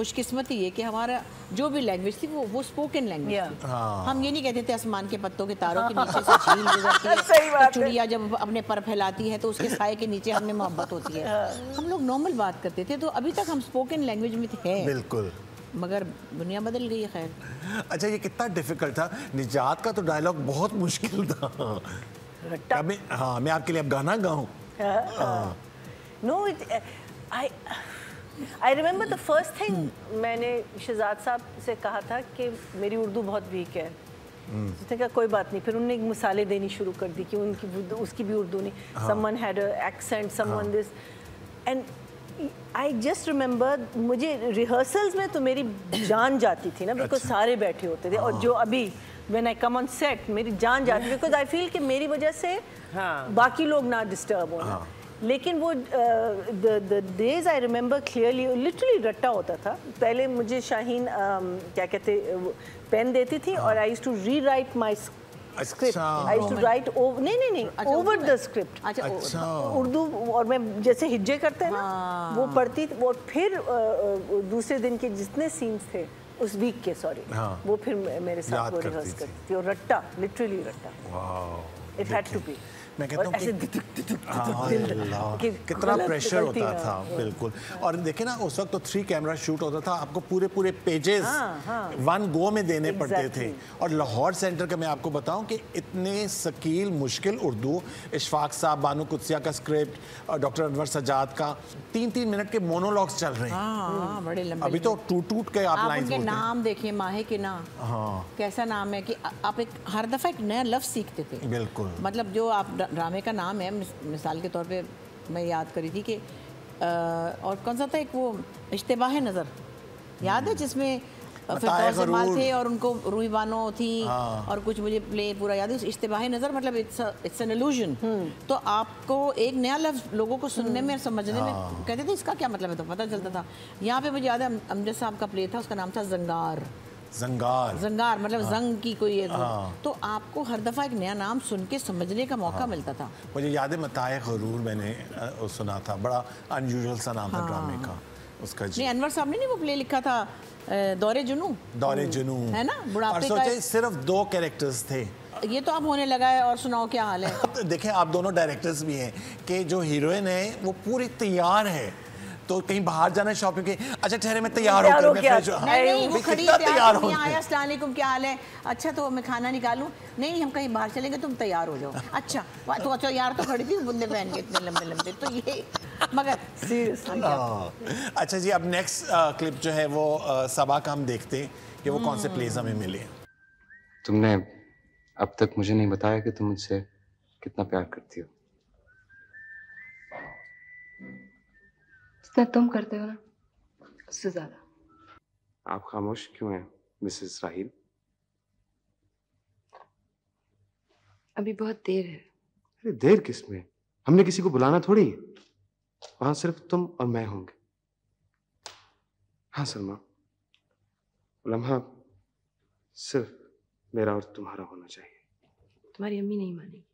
खुशकिस्मती ये कि हमारा जो भी लैंग्वेज थी वो स्पोकन लैंग्वेज थी। हम ये नहीं कहते थे आसमान के पत्तों के तारों के नीचे से झील गुजरती है, तो चिड़िया जब अपने पर फैलाती है तो उसके साए के नीचे हमें मोहब्बत होती है। हम लोग नॉर्मल बात करते थे, तो अभी तक हम स्पोकन लैंग्वेज में थे। बिल्कुल, मगर दुनिया बदल गई है। खैर, अच्छा ये कितना डिफिकल्ट था? निजात का तो डायलॉग बहुत मुश्किल था। हाँ, मैं आपके लिए अब गाना गाऊं? No, I remember the first thing मैंने शहजाद साहब से कहा था कि मेरी उर्दू बहुत वीक है। उसने कहा कोई बात नहीं। फिर उन्होंने मिसालें देनी शुरू कर दी कि उसकी भी उर्दू नहीं, someone had a accent, someone this, and I just remember मुझे रिहर्सल्स में तो मेरी जान जाती थी ना, बिकॉज सारे बैठे होते थे, और जो अभी when I come on set मेरी जान जाती थी, बिकॉज आई फील कि मेरी वजह से बाकी लोग ना डिस्टर्ब होना। लेकिन वो the days I remember clearly, literally रट्टा होता था। पहले मुझे शाहीन क्या कहते पेन देती थी, और I used to rewrite my script. I used to write नहीं ओवर द स्क्रिप्ट। अच्छा, उर्दू, और मैं जैसे हिज्जे करते हैं ना वो पढ़ती, वो फिर दूसरे दिन के जितने सीन्स थे उस वीक के, सॉरी, वो फिर मेरे साथ वो रिहर्स करती थी, और रट्टा, लिटरली रट्टा, इट हैड टू बी। मैं कहता हूँ कि कितना प्रेशर होता था। बिल्कुल, और देखे ना उस वक्त तो 3 कैमरा शूट होता था, आपको पूरे पेजेस 1 गो में देने पड़ते थे। और लाहौर सेंटर का मैं आपको बताऊं कि इतने सकील मुश्किल उर्दू, इशफाक साहब, बानो कुदसिया का स्क्रिप्ट और डॉक्टर अनवर सज्जाद का 3-3 मिनट के मोनोलॉग्स चल रहे हैं। बड़े लंबे। अभी तो टूट के आप लाइंस बोलते हैं। नाम देखिए, माहे के नाम, कैसा नाम है कि आप हर दफा एक नया लफ्ज सीखते थे। बिल्कुल, मतलब जो आप ड्रामे का नाम है, मिसाल के तौर पे मैं याद करी थी कि और कौन सा था एक, वो इश्तिबाह नज़र याद है, जिसमें फिरदौस जमाल थे और उनको रूही बानो थी, और कुछ मुझे प्ले पूरा याद है। इश्तिबाह नज़र मतलब इट्स एन इल्यूजन। तो आपको एक नया लफ्ज़ लोगों को सुनने में, समझने में, कहते थे इसका क्या मतलब है, तो पता चलता था। यहाँ पे मुझे याद है अमजद साहब का प्ले था, उसका नाम था जंगार मतलब जंग की कोई तो आपको हर दफा एक नया नाम सुन के समझने का मौका मिलता था। मुझे याद है मताए गरूर मैंने सुना था, बड़ा अनयूजुअल सा नाम था ड्रामे का उसका। नहीं, अनवर साहब ने नहीं वो प्ले लिखा था, दौरे जुनू है ना, बुढ़ापे का। सिर्फ 2 कैरेक्टर्स थे। ये तो अब होने लगा है। और सुनाओ क्या हाल है? देखें, आप दोनों डायरेक्टर्स भी हैं कि जो हीरोइन है वो पूरी तैयार है, तो कहीं बाहर जाना शॉपिंग के, अच्छा ठहरे मैं तैयार होकर वो खड़ी तैयार हो गया। अस्सलाम वालेकुम, क्या हाल है? अच्छा तो मैं खाना निकालूं? नहीं, हम कहीं बाहर चलेंगे, तुम तैयार हो जाओ। अच्छा तो अच्छा यार, तो खड़ी थी बुंदे पहन के इतने लंबे, तो ये मगर सीरियसली। अच्छा जी, अब नेक्स्ट क्लिप जो है वो सबा का हम देखते हैं कि वो कौन से प्लेस हमें मिले। तुमने अब तक मुझे नहीं बताया कि तुम मुझसे कितना प्यार करती हो। जितना तुम करते हो ना, उससे ज्यादा। आप खामोश क्यों हैं मिसेस राहील? अभी बहुत देर है। अरे देर किसमें? हमने किसी को बुलाना थोड़ी है, वहां सिर्फ तुम और मैं होंगे। हाँ सलमा, लम्हा सिर्फ मेरा और तुम्हारा होना चाहिए। तुम्हारी अम्मी नहीं मानेगी।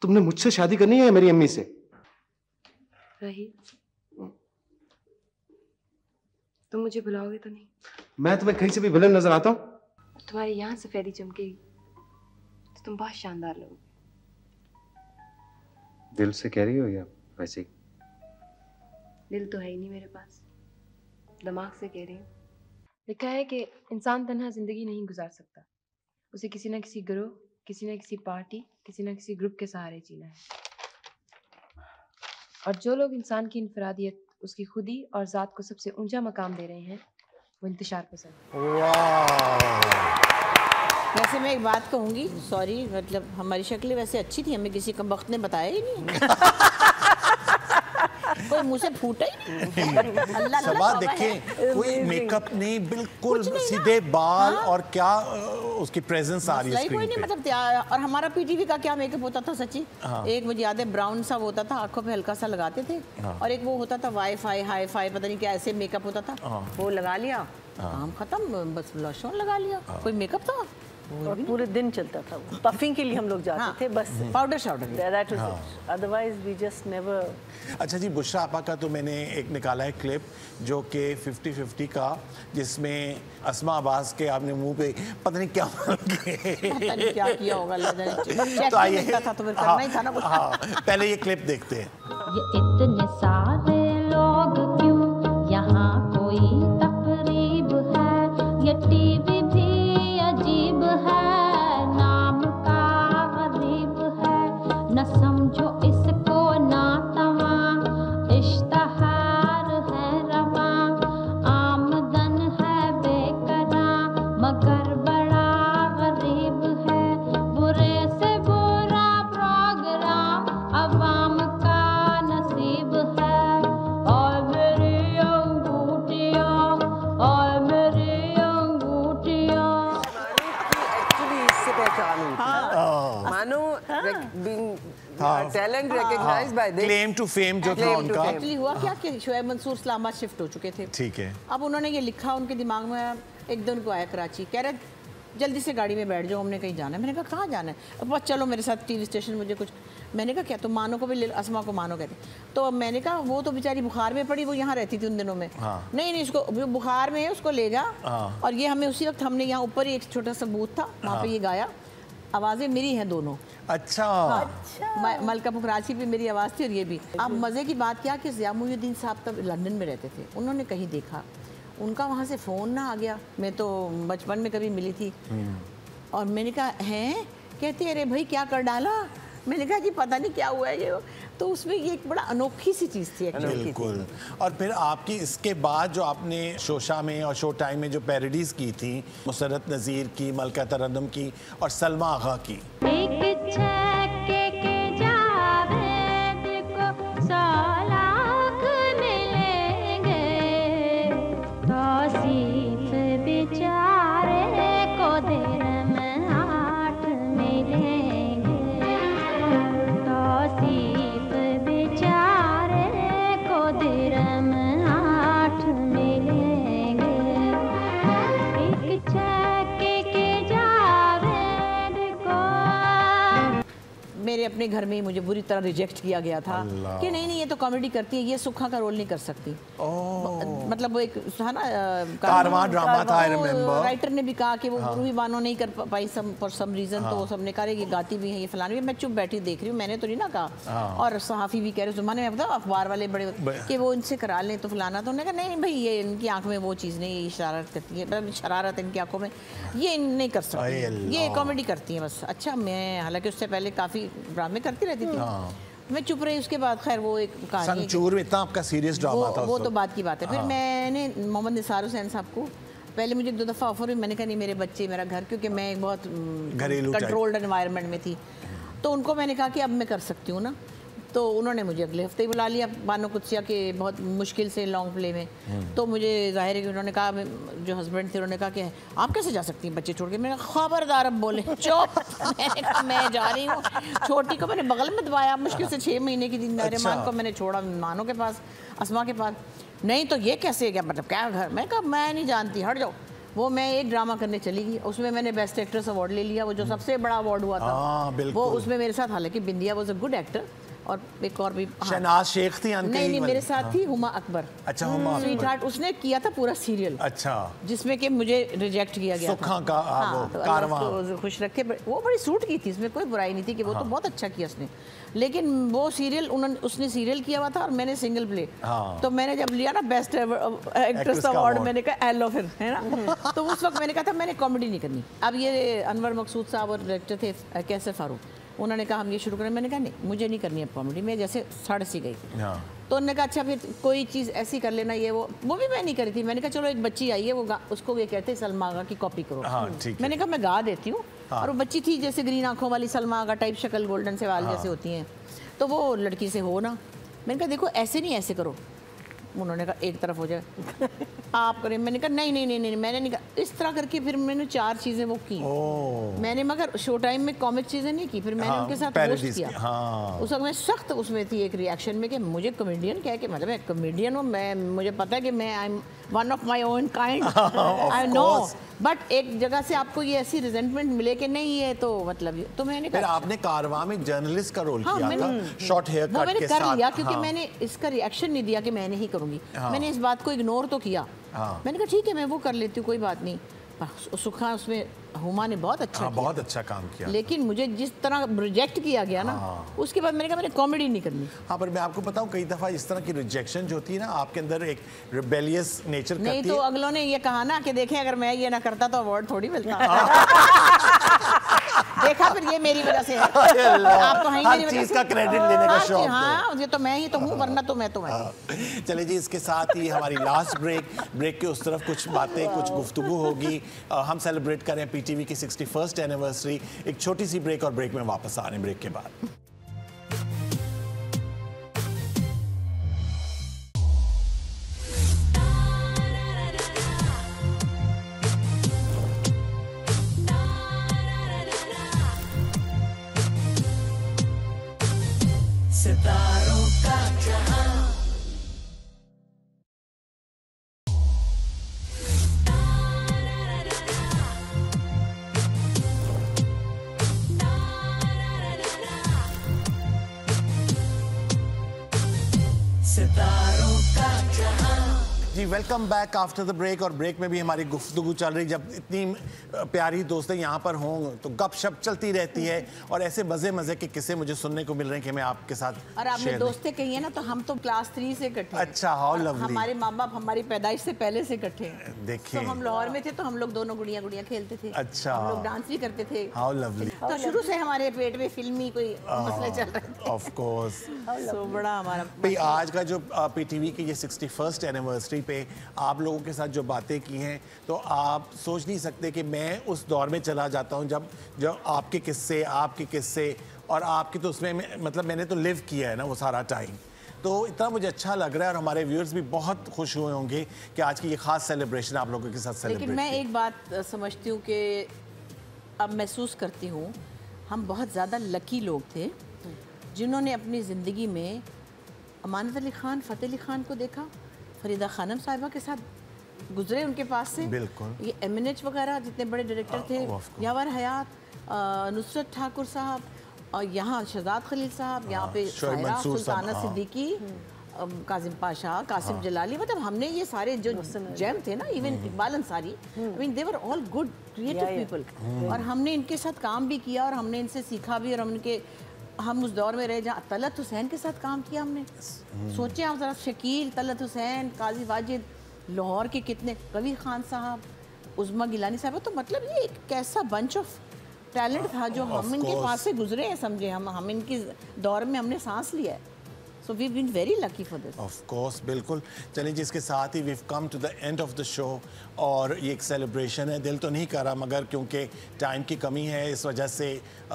तुमने मुझसे शादी करनी है मेरी अम्मी से? राहील, तुम मुझे बुलाओगे तो नहीं? मैं तुम्हें कहीं से भी विलन नजर आता हूँ? तुम्हारी यहाँ सफेदी चमकेगी तो तुम बहुत शानदार लोगे। दिल से कह रही हो या वैसे ही? दिल तो है ही नहीं मेरे पास, दिमाग से कह रही हूँ। लिखा है कि इंसान तन्हा जिंदगी नहीं गुजार सकता, उसे किसी न किसी ग्रोह, किसी न किसी पार्टी, किसी न किसी ग्रुप के सहारे जीना है। और जो लोग इंसान की इनफरादियत, उसकी खुदी और ज़ात को सबसे ऊंचा मकाम दे रहे हैं, वो इंतशार पसंद। वैसे मैं एक बात कहूँगी, सॉरी, मतलब हमारी शक्लें वैसे अच्छी थी, हमें किसी कमबख्त ने बताया ही नहीं। कोई मुंह से फूटा ही नहीं। सबा देखें, कोई मेकअप नहीं, बिल्कुल सीधे बाल, और क्या उसकी प्रेजेंस आ रही है स्क्रीन पे। नहीं, मतलब और हमारा पीटीवी का क्या मेकअप होता था सच्ची। एक मुझे याद है ब्राउन सा होता था, आंखों पे हल्का सा लगाते थे, और एक वो होता था वाईफाई हाईफाई, पता नहीं क्या ऐसे मेकअप होता था, वो लगा लिया, काम खत्म, बस लॉशन लगा लिया, कोई मेकअप था। और पूरे दिन चलता था वो। पफिंग के लिए हम लोग जाते थे बस, पाउडर शाउडर, that was it, otherwise we just never. अच्छा जी, बुशरा आपा का तो मैंने एक निकाला है क्लिप जो कि 50-50 का, जिसमें अस्मा अब्बास के आपने मुंह पे पता नहीं क्या क्या किया होगा, तो आइए, था तो फिर करना ही था ना कुछ। हाँ, पहले ये क्लिप देखते हैं। ये इतने सारे लोग क्यों, यहाँ कोई तकरीब है, ये टीवी भी अजीब है, नाम का गरीब है, न समझो इसको ना तवा, इश्तहार है रवा, आमदन है बेकरा, मगर बड़ा गरीब है, बुरे से बुरा प्रोग्राम अवाम का नसीब है, और मेरी अंगूठियाँ, और मेरी अंगूठियाँ। एक्चुअली इससे पहचान हुई थी। मानो talent recognised by this, claim to fame जो था उनका। एक्चुअली हुआ क्या कि शोएब मंसूर इस्लामाबाद शिफ्ट हो चुके थे। ठीक है। अब उन्होंने ये लिखा उनके दिमाग में, एक दिन को आया कराची, कह रहे जल्दी से गाड़ी में बैठ जाओ, हमने कहीं जाना है। मैंने कहा कहाँ जाना है? अब बस चलो मेरे साथ टीवी स्टेशन, मुझे कुछ। मैंने कहा क्या? तो मानो को भी ले, अस्मा को मानो कहते। तो मैंने कहा वो तो बेचारी बुखार में पड़ी, वो यहाँ रहती थी उन दिनों में। नहीं उसको बुखार में है, उसको ले जा। और ये हमें उसी वक्त, हमने यहाँ ऊपर ही एक छोटा सा बूथ था, वहाँ पे ये गाया, आवाज़ें मेरी हैं दोनों। अच्छा, मलका पुखराची भी मेरी आवाज़ थी और ये भी। अब मज़े की बात क्या कि ज़िया मुहिउद्दीन साहब तब लंदन में रहते थे, उन्होंने कहीं देखा, उनका वहाँ से फ़ोन ना आ गया। मैं तो बचपन में कभी मिली थी और मैंने कहा हैं, कहते अरे भाई क्या कर डाला? मैंने कहा जी पता नहीं क्या हुआ है ये। तो उसमें ये एक बड़ा अनोखी सी चीज़ थी एक्चुअली। बिल्कुल। और फिर आपकी इसके बाद जो आपने शोशा में और शो टाइम में जो पैरोडीज की थी, मुसरत नज़ीर की, मलका तरन्नुम की और सलमा आगा की। एक छक्के के जावेद को 100 लाख मिलेंगे, तौसीफ बेचारे को दिरहम 8 मिलेंगे, तौसीफ बेचारे को दिरहम 8 मिलेंगे, एक छक्के के जावेद को। मेरे अपने घर में ही मुझे बुरी तरह रिजेक्ट किया गया था कि नहीं नहीं ये तो कॉमेडी करती है, ये सुखा का रोल नहीं कर सकती। मतलब वो एक था ना कारवां ड्रामा था, आई रिमेंबर। राइटर ने भी कहा कि वो रूही बानो नहीं कर पाई फॉर सम रीजन, तो सबने कहा ये गाती भी है, ये फलानी भी। मैं चुप बैठी देख रही हूँ, मैंने तो नहीं ना कहा। और सहाफ़ी भी कह रहे उस ज़माने में, बताओ अखबार वाले बड़े कि वो इनसे करा लें तो फलाना। तो उन्होंने कहा नहीं भाई ये इनकी आंख में वो चीज़ नहीं, ये शरारत करती है, शरारत इनकी आंखों में, ये नहीं कर सकती, ये कॉमेडी करती है बस। अच्छा, मैं हालांकि उससे पहले काफ़ी ड्रामे करती रहती थी, मैं चुप रही। उसके बाद खैर वो एक कहानी, संचूर में इतना आपका सीरियस ड्रामा था, वो तो बात की बात है। फिर मैंने मोहम्मद निसार हुसैन साहब को पहले मुझे 2 दफ़ा ऑफर हुई, मैंने कहा नहीं मेरे बच्चे मेरा घर, क्योंकि मैं एक बहुत कंट्रोल्ड एनवायरनमेंट में थी। तो उनको मैंने कहा कि अब मैं कर सकती हूँ ना, तो उन्होंने मुझे अगले हफ्ते ही बुला लिया बानो कुत्सिया के बहुत मुश्किल से लॉन्ग प्ले में। तो मुझे जाहिर है कि उन्होंने कहा, जो हस्बैंड थे उन्होंने कहा कि आप कैसे जा सकती हैं बच्चे छोड़ के? मैंने खबरदार अब बोले चुप। मैंने कहा मैं जा रही हूँ। छोटी को मैंने बगल में दबाया, मुश्किल से 6 महीने की थी। नहरेमान को मैंने छोड़ा मानो के पास, अस्मा के पास। नहीं तो ये कैसे, क्या मतलब क्या घर? मैं कहा मैं नहीं जानती, हट जाओ। वो मैं एक ड्रामा करने चली गई, उसमें मैंने बेस्ट एक्ट्रेस अवार्ड ले लिया, वो जो सबसे बड़ा अवार्ड हुआ था। वो उसमें मेरे साथ, हालांकि बिंदिया वाज अ गुड एक्टर, और एक और भी शहनाज शेख थी। नहीं मेरे साथ थी हुमा अकबर। अच्छा, हुमा स्वीट हार्ट उसने किया था पूरा सीरियल। अच्छा, जिसमें कि मुझे रिजेक्ट किया गया था। का तो कारवां खुश रखे, वो बड़ी सूट की थी, इसमें कोई बुराई नहीं थी कि वो तो बहुत अच्छा किया उसने। लेकिन वो सीरियल उसने सीरियल किया हुआ था और मैंने सिंगल प्ले। तो मैंने जब लिया ना बेस्ट एक्ट्रेस अवार्ड, मैंने कहा एलो फिर, है ना। तो उस वक्त मैंने कहा था मैंने कॉमेडी नहीं करनी। अब ये अनवर मकसूद साहब और डायरेक्टर थे कैसर फारूक, उन्होंने कहा हम ये शुरू करें। मैंने कहा नहीं मुझे नहीं करनी अब कॉमेडी, मैं जैसे सड़ सी गई। तो उन्होंने कहा अच्छा फिर कोई चीज़ ऐसी कर लेना, ये वो भी मैं नहीं करी थी। मैंने कहा चलो एक बच्ची आई है, वो उसको ये कहते हैं सलमा आगा की कॉपी करो। मैंने कहा मैं गा देती हूँ। और वो बच्ची थी जैसे ग्रीन आंखों वाली सलमा आगा टाइप, शक्ल गोल्डन से वाल जैसे होती हैं, तो वो लड़की से हो ना। मैंने कहा देखो ऐसे नहीं, ऐसे करो। उन्होंने कहा एक तरफ हो जाए आप करें, मैंने कहा नहीं नहीं नहीं नहीं, मैंने नहीं कहा। इस तरह करके फिर मैंने 4 चीज़ें वो की। मैंने मगर शो टाइम में कॉमिक चीज़ें नहीं की, फिर मैंने उनके साथ होस्ट किया। उस वक्त मैं सख्त उसमें थी एक रिएक्शन में कि मुझे कॉमेडियन क्या है, कि मतलब मैं कॉमेडियन हूँ, मैं मुझे पता है कि मैं I am one of my own kind, I know, but एक जगह से आपको ये ऐसी रिजेंटमेंट मिले कि नहीं है तो मतलब तो मैंने फिर आपने कारवां में जर्नलिस्ट का रोल किया था, शॉर्ट हेयर कट के साथ। कर लिया क्योंकि मैंने इसका रिएक्शन नहीं दिया कि मैं नहीं करूँगी, मैंने इस बात को इग्नोर तो किया। मैंने कहा ठीक है मैं वो कर लेती हूँ, कोई बात नहीं। सुखा उसमें हुमा ने बहुत अच्छा किया, बहुत अच्छा काम किया, लेकिन मुझे जिस तरह रिजेक्ट किया गया ना, उसके बाद मैंने कहा मैंने कॉमेडी नहीं करनी। हाँ, पर मैं आपको बताऊं कई दफा इस तरह की रिजेक्शन जो होती है ना, आपके अंदर एक रिबेलियस नेचर नहीं तो अगलों ने ये कहा ना कि देखें अगर मैं ये ना करता तो अवार्ड थोड़ी मिलता। देखा फिर ये मेरी वजह से है, आप तो हैं मेरी वजह से, का क्रेडिट लेने का शौक। हाँ ये तो मैं ही तो हूँ, वरना तो मैं तो मैं। चलिए जी, इसके साथ ही हमारी लास्ट ब्रेक के उस तरफ कुछ बातें, कुछ गुफ्तगू होगी। हम सेलिब्रेट करें पीटीवी की 61st एनिवर्सरी। एक छोटी सी ब्रेक और ब्रेक में वापस आ रहे हैं ब्रेक के बाद। सितारों का जहां सितारों का जहां। जी welcome back after the break. और ब्रेक में भी हमारी गुफ्तगू चल रही। जब इतनी प्यारी दोस्तें यहाँ पर हों तो गपशप चलती रहती है और ऐसे मजे मजे के किस्से मुझे सुनने को मिल रहे हैं कि मैं आपके साथ। और आपने दोस्तें कही है ना, तो हम तो क्लास 3 से इकट्ठे। अच्छा, हाउ लवली। हमारे माँ बाप हमारी पैदाइश से पहले से इकट्ठे। देखिए, तो हम लाहौर में थे तो हम लोग दोनों गुड़िया गुड़िया खेलते थे। अच्छा, हम लोग डांस भी करते थे। How lovely. तो शुरू से हमारे पेट में फिल्मी कोई मसले चल रहे थे। Of course. तो बड़ा हमारा भाई आज का जो पीटीवी की ये 61st एनिवर्सरी पे आप लोगों के साथ जो बातें की हैं, तो आप सोच नहीं सकते कि मैं उस दौर में चला जाता हूं जब आपके किस्से, आपके किस्से और आपकी तो उसमें मतलब मैंने तो लिव किया है ना वो सारा टाइम। तो इतना मुझे अच्छा लग रहा है और हमारे व्यूअर्स भी बहुत खुश हुए होंगे कि आज की ये खास सेलिब्रेशन आप लोगों के साथ सेलिब्रेट। लेकिन मैं एक बात समझती हूँ कि अब महसूस करती हूँ, हम बहुत ज़्यादा लकी लोग थे जिन्होंने अपनी ज़िंदगी में अमानत अली ख़ान, फ़तेह अली ख़ान को देखा, फरीदा खानम साहिबा के साथ गुजरे उनके पास से। बिल्कुल। ये एमिनेट वगैरह जितने बड़े डायरेक्टर थे, यावर हयात, नुसरत ठाकुर साहब, और यहाँ शहजाद खलील साहब, यहाँ पे सायरा सुल्ताना सिद्दीकी, कासिम पाशा, कासिम जलाली, मतलब हमने ये सारे जो जैम थे ना, even Iqbal Ansari, I mean they were all good creative people. और हमने इनके साथ काम भी किया और हमने इनसे सीखा भी। और हम उस दौर में रहे जहाँ तलत हुसैन के साथ काम किया हमने। सोचे आप ज़रा, शकील, तलत हुसैन, काजी वाजिद, लाहौर के कितने, कबीर खान साहब, उज़मा गिलानी साहब। तो मतलब ये एक कैसा बंच ऑफ टैलेंट था जो हम इनके पास से गुजरे हैं, समझे। हम इनके दौर में हमने सांस लिया है। So we've been very lucky for this. Of course, बिल्कुल। चलिए जिसके साथ ही we've come to the end of the show और ये एक सेलिब्रेशन है। दिल तो नहीं कर रहा मगर क्योंकि टाइम की कमी है इस वजह से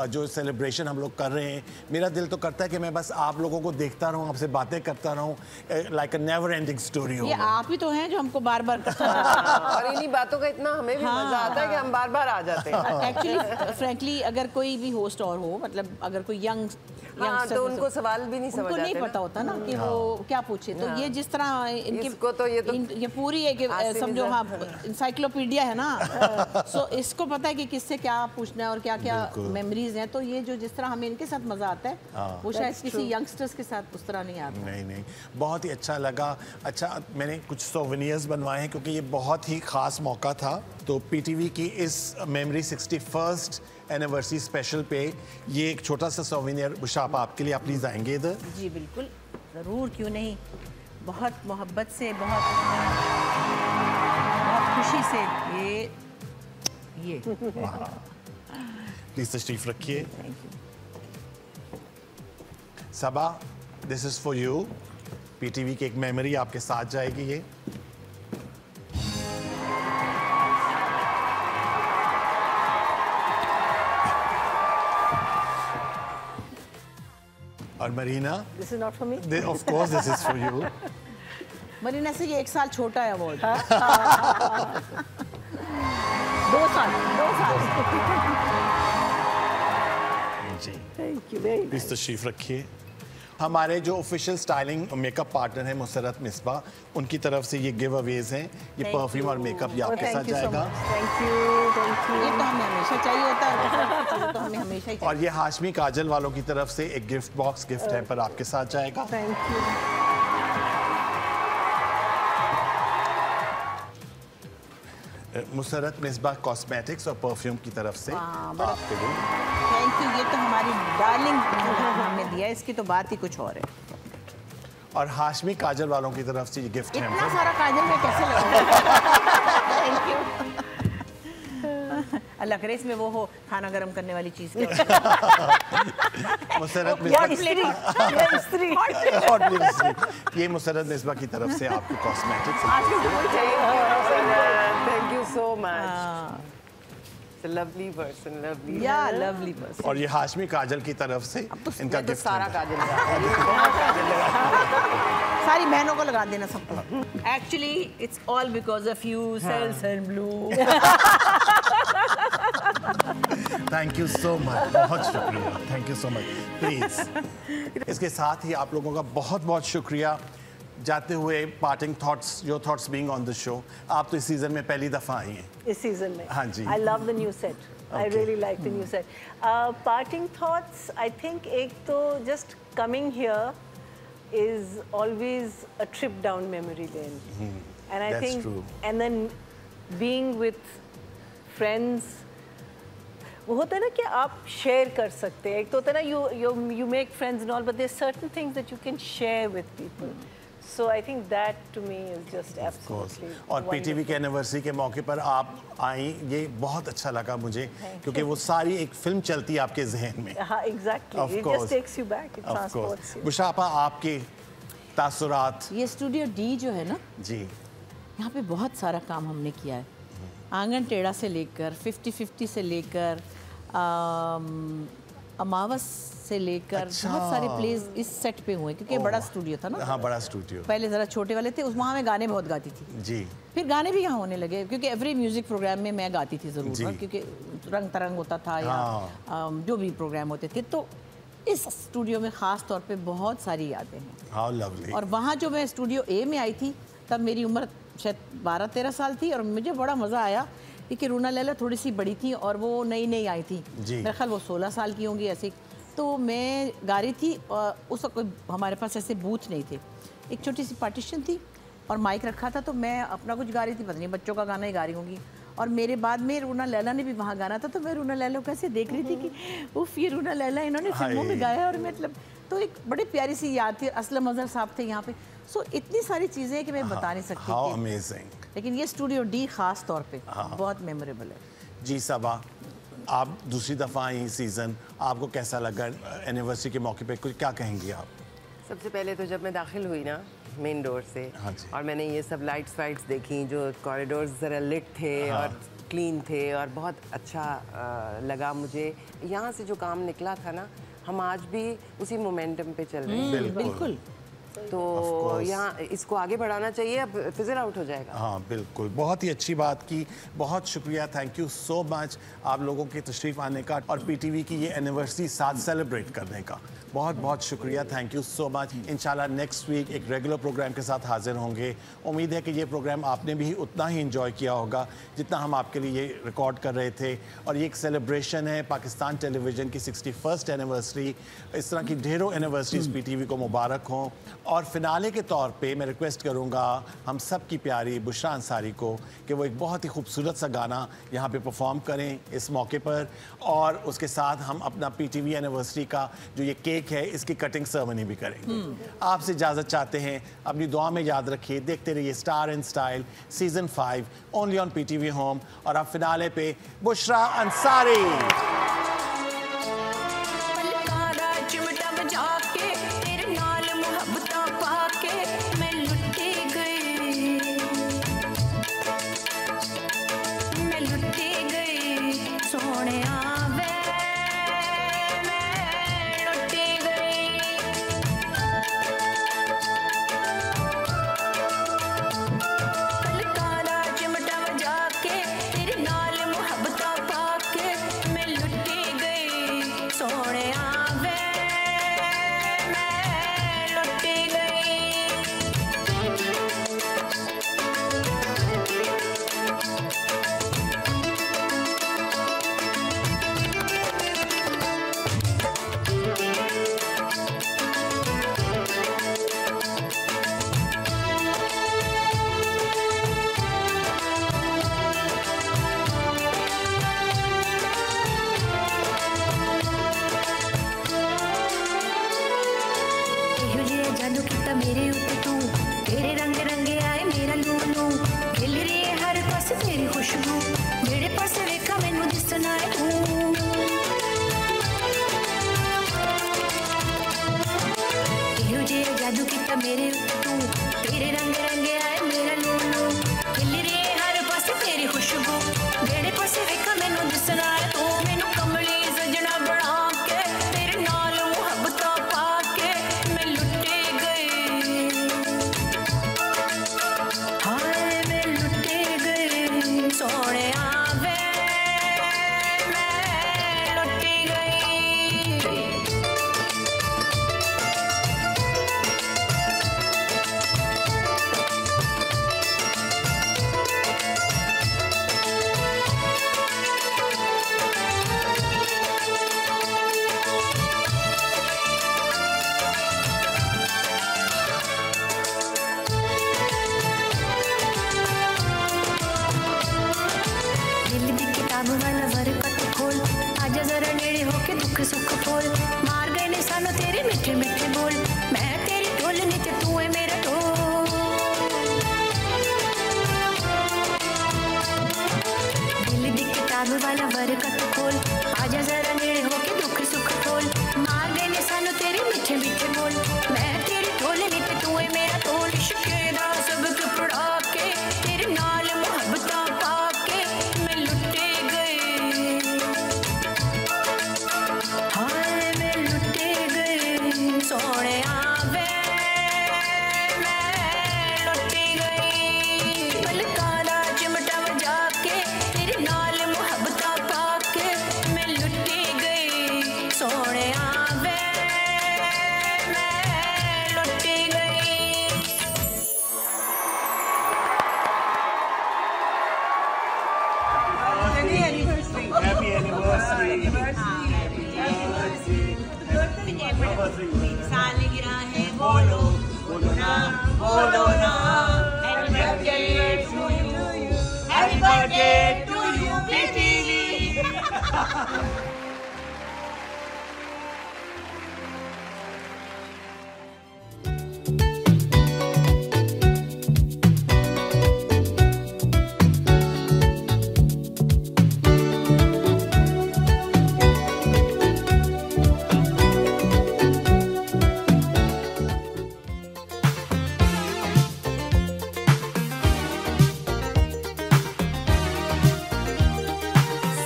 जो सेलिब्रेशन हम लोग कर रहे हैं, मेरा दिल तो करता है कि मैं बस आप लोगों को देखता रहूं, आपसे बातें करता रहूं, like a never ending story हो। ये आप ही तो हैं जो हमको बार बार और इन्हीं बातों का इतना हमें भी मजा आता है कि हम बार बार आ जाते हैं। एक्चुअली फ्रैंकली अगर कोई भी होस्ट और हो, मतलब अगर कोई यंग तो उनको सवाल भी नहीं समझ आते, उनको नहीं पता होता ना कि वो क्या पूछे। तो ये जिस तरह इनकी तो ये पूरी एक समझो, हाँ, इंसाइक्लोपीडिया है ना। सो इसको पता है कि किससे क्या पूछना है और क्या क्या मेमोरीज हैं। तो ये जो जिस तरह हमें इनके साथ मजा आता है वो शायद किसी यंगस्टर्स के साथ उस तरह नहीं आता। नहीं, बहुत ही अच्छा लगा। अच्छा, मैंने कुछ सोवेनियर्स बनवाए हैं क्योंकि ये बहुत ही खास मौका था। तो पीटीवी की इस मेमोरी 61st एनिवर्सरी स्पेशल पे ये एक छोटा सा सोवेनियर बुशापा आपके लिए। आप प्लीज आएंगे इधर? जी बिल्कुल, ज़रूर, क्यों नहीं। बहुत मोहब्बत से, बहुत खुशी से ये प्लीज तशरीफ रखिए। Saba, this is for you. PTV की एक मेमोरी आपके साथ जाएगी ये। और Marina, This is not for me. Of course, this is for you. Marina से ये 1 साल छोटा है अवार्ड। 2 साल जी थैंक यू वेरी प्लीज तशरीफ रखिए। हमारे जो ऑफिशियल स्टाइलिंग और मेकअप पार्टनर हैं मुसर्रत मिसबा, उनकी तरफ से ये गिव अवेज हैं, ये परफ्यूम और मेकअप ये आपके साथ जाएगा। थैंक यू ये तो हमें हमेशा चाहिए होता है, तो हमें हमेशा ही और ये हाशमी काजल वालों की तरफ से एक गिफ्ट बॉक्स गिफ्ट है पर आपके साथ जाएगा। Thank you. Musarrat Misbah cosmetics और परफ्यूम की तरफ से आपके लिए थैंक यू। ये तो हमारी डार्लिंग हमने दिया है, इसकी तो बात ही कुछ और है। और हाशमी काजल वालों की तरफ से ये गिफ्ट है। इतना सारा काजल में कैसे लगा? Thank you. अल्लाह करे इसमें वो हो खाना गरम करने वाली चीज। मुसर्रत ये मुसर्रत मिसबा की तरफ से आपको cosmetics. Thank you so much. Lovely person, lovely person. और ये हाशमी काजल की तरफ से इनका तो गिफ्ट सारा काजल सारी बहनों को लगा देना सबको। Actually it's all because of you sales and blue. Thank you so much, बहुत शुक्रिया, thank you so much. Please इसके साथ ही आप लोगों का बहुत बहुत शुक्रिया। जाते हुए parting thoughts, your thoughts being on the show. आप तो इस सीजन में पहली दफा आई हैं। इस सीजन में हाँ जी। I love the new set, I really like the new set. Parting thoughts, I think एक तो just coming here is always a trip down memory lane. And I That's think true. and then being with friends, वो होता है ना कि आप share कर सकते हैं। एक तो होता है ना you make friends and all, but there's certain things that you can share with people. So I think that to me is just absolutely और पीटीवी के एनिवर्सरी के मौके पर आप आई, ये बहुत अच्छा लगा मुझे, क्योंकि वो सारी एक फिल्म चलती है आपके जहन में। हाँ, exactly. It just takes you back. It transports you. बुशापा, आपके तासुरात। ये स्टूडियो डी जो है ना जी, यहाँ पे बहुत सारा काम हमने किया है। आंगन टेढ़ा से लेकर 50-50 से लेकर अमावस से लेकर बहुत सारे प्लेस इस सेट पे हुए, क्योंकि बड़ा स्टूडियो था ना। हाँ, बड़ा स्टूडियो। पहले ज़रा छोटे वाले थे, उस वहाँ मैं गाने बहुत गाती थी जी। फिर गाने भी यहाँ होने लगे, क्योंकि एवरी म्यूजिक प्रोग्राम में मैं गाती थी ज़रूर, क्योंकि रंग तरंग होता था या जो भी प्रोग्राम होते थे। तो इस स्टूडियो में ख़ास तौर पे बहुत सारी यादें हैं। How lovely. और वहाँ जो मैं स्टूडियो ए में आई थी, तब मेरी उम्र शायद 12-13 साल थी, और मुझे बड़ा मज़ा आया क्योंकि रूना लैला थोड़ी सी बड़ी थी और वो नई नई आई थी। मेरे ख्याल वो 16 साल की होंगी ऐसे। तो मैं गा रही थी और उस वक्त हमारे पास ऐसे बूथ नहीं थे, एक छोटी सी पार्टीशन थी और माइक रखा था, तो मैं अपना कुछ गा रही थी, पता नहीं बच्चों का गाना ही गा रही होंगी। और मेरे बाद में रूना लैला ने भी वहाँ गाना था, तो मैं रूना लैला को कैसे देख रही थी कि उफ ये रूना लैला इन्होंने फिल्मों में गाया, और मतलब तो एक बड़ी प्यारी सी याद थी। असलम अजहर साहब थे यहाँ पे। सो इतनी सारी चीज़ें हैं कि मैं बता नहीं सकती। How amazing. लेकिन ये स्टूडियो डी खास तौर पे बहुत मेमोरेबल है। जी सबा, आप दूसरी दफ़ा आई सीज़न, आपको कैसा लगा एनिवर्सरी के मौके पे, कुछ क्या कहेंगी आप? सबसे पहले तो जब मैं दाखिल हुई ना मेन डोर से, और मैंने ये सब लाइट्स वाइट्स देखी, जो कॉरिडोर्स ज़रा लिट थे और क्लीन थे, और बहुत अच्छा लगा मुझे। यहाँ से जो काम निकला था ना, हम आज भी उसी मोमेंटम पे चल रहे हैं। बिल्कुल। तो यहाँ इसको आगे बढ़ाना चाहिए, अब फिजल आउट हो जाएगा। हाँ बिल्कुल, बहुत ही अच्छी बात की, बहुत शुक्रिया, थैंक यू सो मच आप लोगों के तशरीफ़ आने का और पीटीवी की ये एनिवर्सरी साथ सेलिब्रेट करने का। बहुत बहुत शुक्रिया, थैंक यू सो मच। इंशाल्लाह नेक्स्ट वीक एक रेगुलर प्रोग्राम के साथ हाजिर होंगे। उम्मीद है कि ये प्रोग्राम आपने भी उतना ही इंजॉय किया होगा जितना हम आपके लिए ये रिकॉर्ड कर रहे थे। और ये एक सेलिब्रेशन है पाकिस्तान टेलीविज़न की 61st एनिवर्सरी। इस तरह की ढेरों एनिवर्सरीज पीटीवी को मुबारक हों। और फिनाले के तौर पे मैं रिक्वेस्ट करूँगा हम सब की प्यारी बुशरा अंसारी को कि वो एक बहुत ही खूबसूरत सा गाना यहाँ पे परफॉर्म करें इस मौके पर, और उसके साथ हम अपना पीटीवी एनिवर्सरी का जो ये केक है इसकी कटिंग सेरेमनी भी करेंगे। आपसे इजाज़त चाहते हैं, अपनी दुआ में याद रखिए, देखते रहिए star and Style season 5 only on PTV home. और अब फिनाले पे बुशरा अंसारी। जादू किता मेरे तू तेरे रंग रंगे आए मेरा लूलू खिल रे हर पासे तेरी खुशबू जेड़े पासे वेखा मैनू दिसना है तू मैनू कमली सजना बना के तेरे नाल मुहब्बतां पा के मैं लुटे गई हाय मैं लुटे गई सोने आवे मैं लुटी गई दिल दी किताब वाला वर्क तो खोल आजा जरा नेड़े होके दुख सुख खोल मार गए ने सानू तेरे मीठे मीठे बोल मैं तेरी ढोलनी ते तू है मेरा ढोल दिल दी किताब वाला वर्क तो खोल आजा जरा नेड़े होके दुख सुख खोल मार गए ने सानू तेरे मीठे मीठे बोल मैं तेरी ढोलनी ते तू है मेरा ढोल इश्क दा सबक पड़ा के तेरे नाल मुहब्बतां पा के मैं लुटे गई हाय मैं लुटे गई सोने आवे मैं लुटी गई पलकां दा चिमटा वजा के तेरे नाल मुहब्बतां पा के मैं लुटी गई सोने आवे मैं लुटी गई Happy anniversary. सालगिरह है बोलो बोलो ना बोलो ना happy birthday to you happy birthday to you बेटी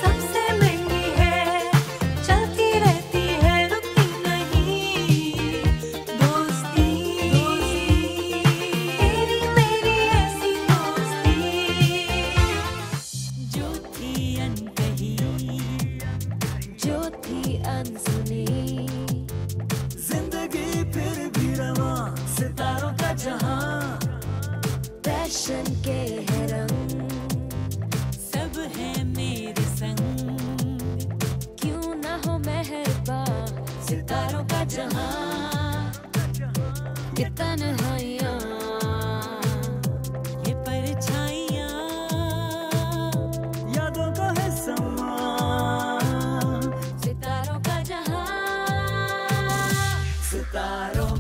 सबसे महंगी है चलती रहती है रुकती नहीं दोस्ती तेरी मेरी ऐसी दोस्ती जो थी अनकही जो थी अनसुनी जिंदगी फिर भी रवा सितारों का जहां पैशन के है रंग सब है मेरे संग क्यों ना हो मेहरबा सितारों का जहां ये तन्हाइयां ये परछाइयां यादों का है समा सितारों का जहां सितारों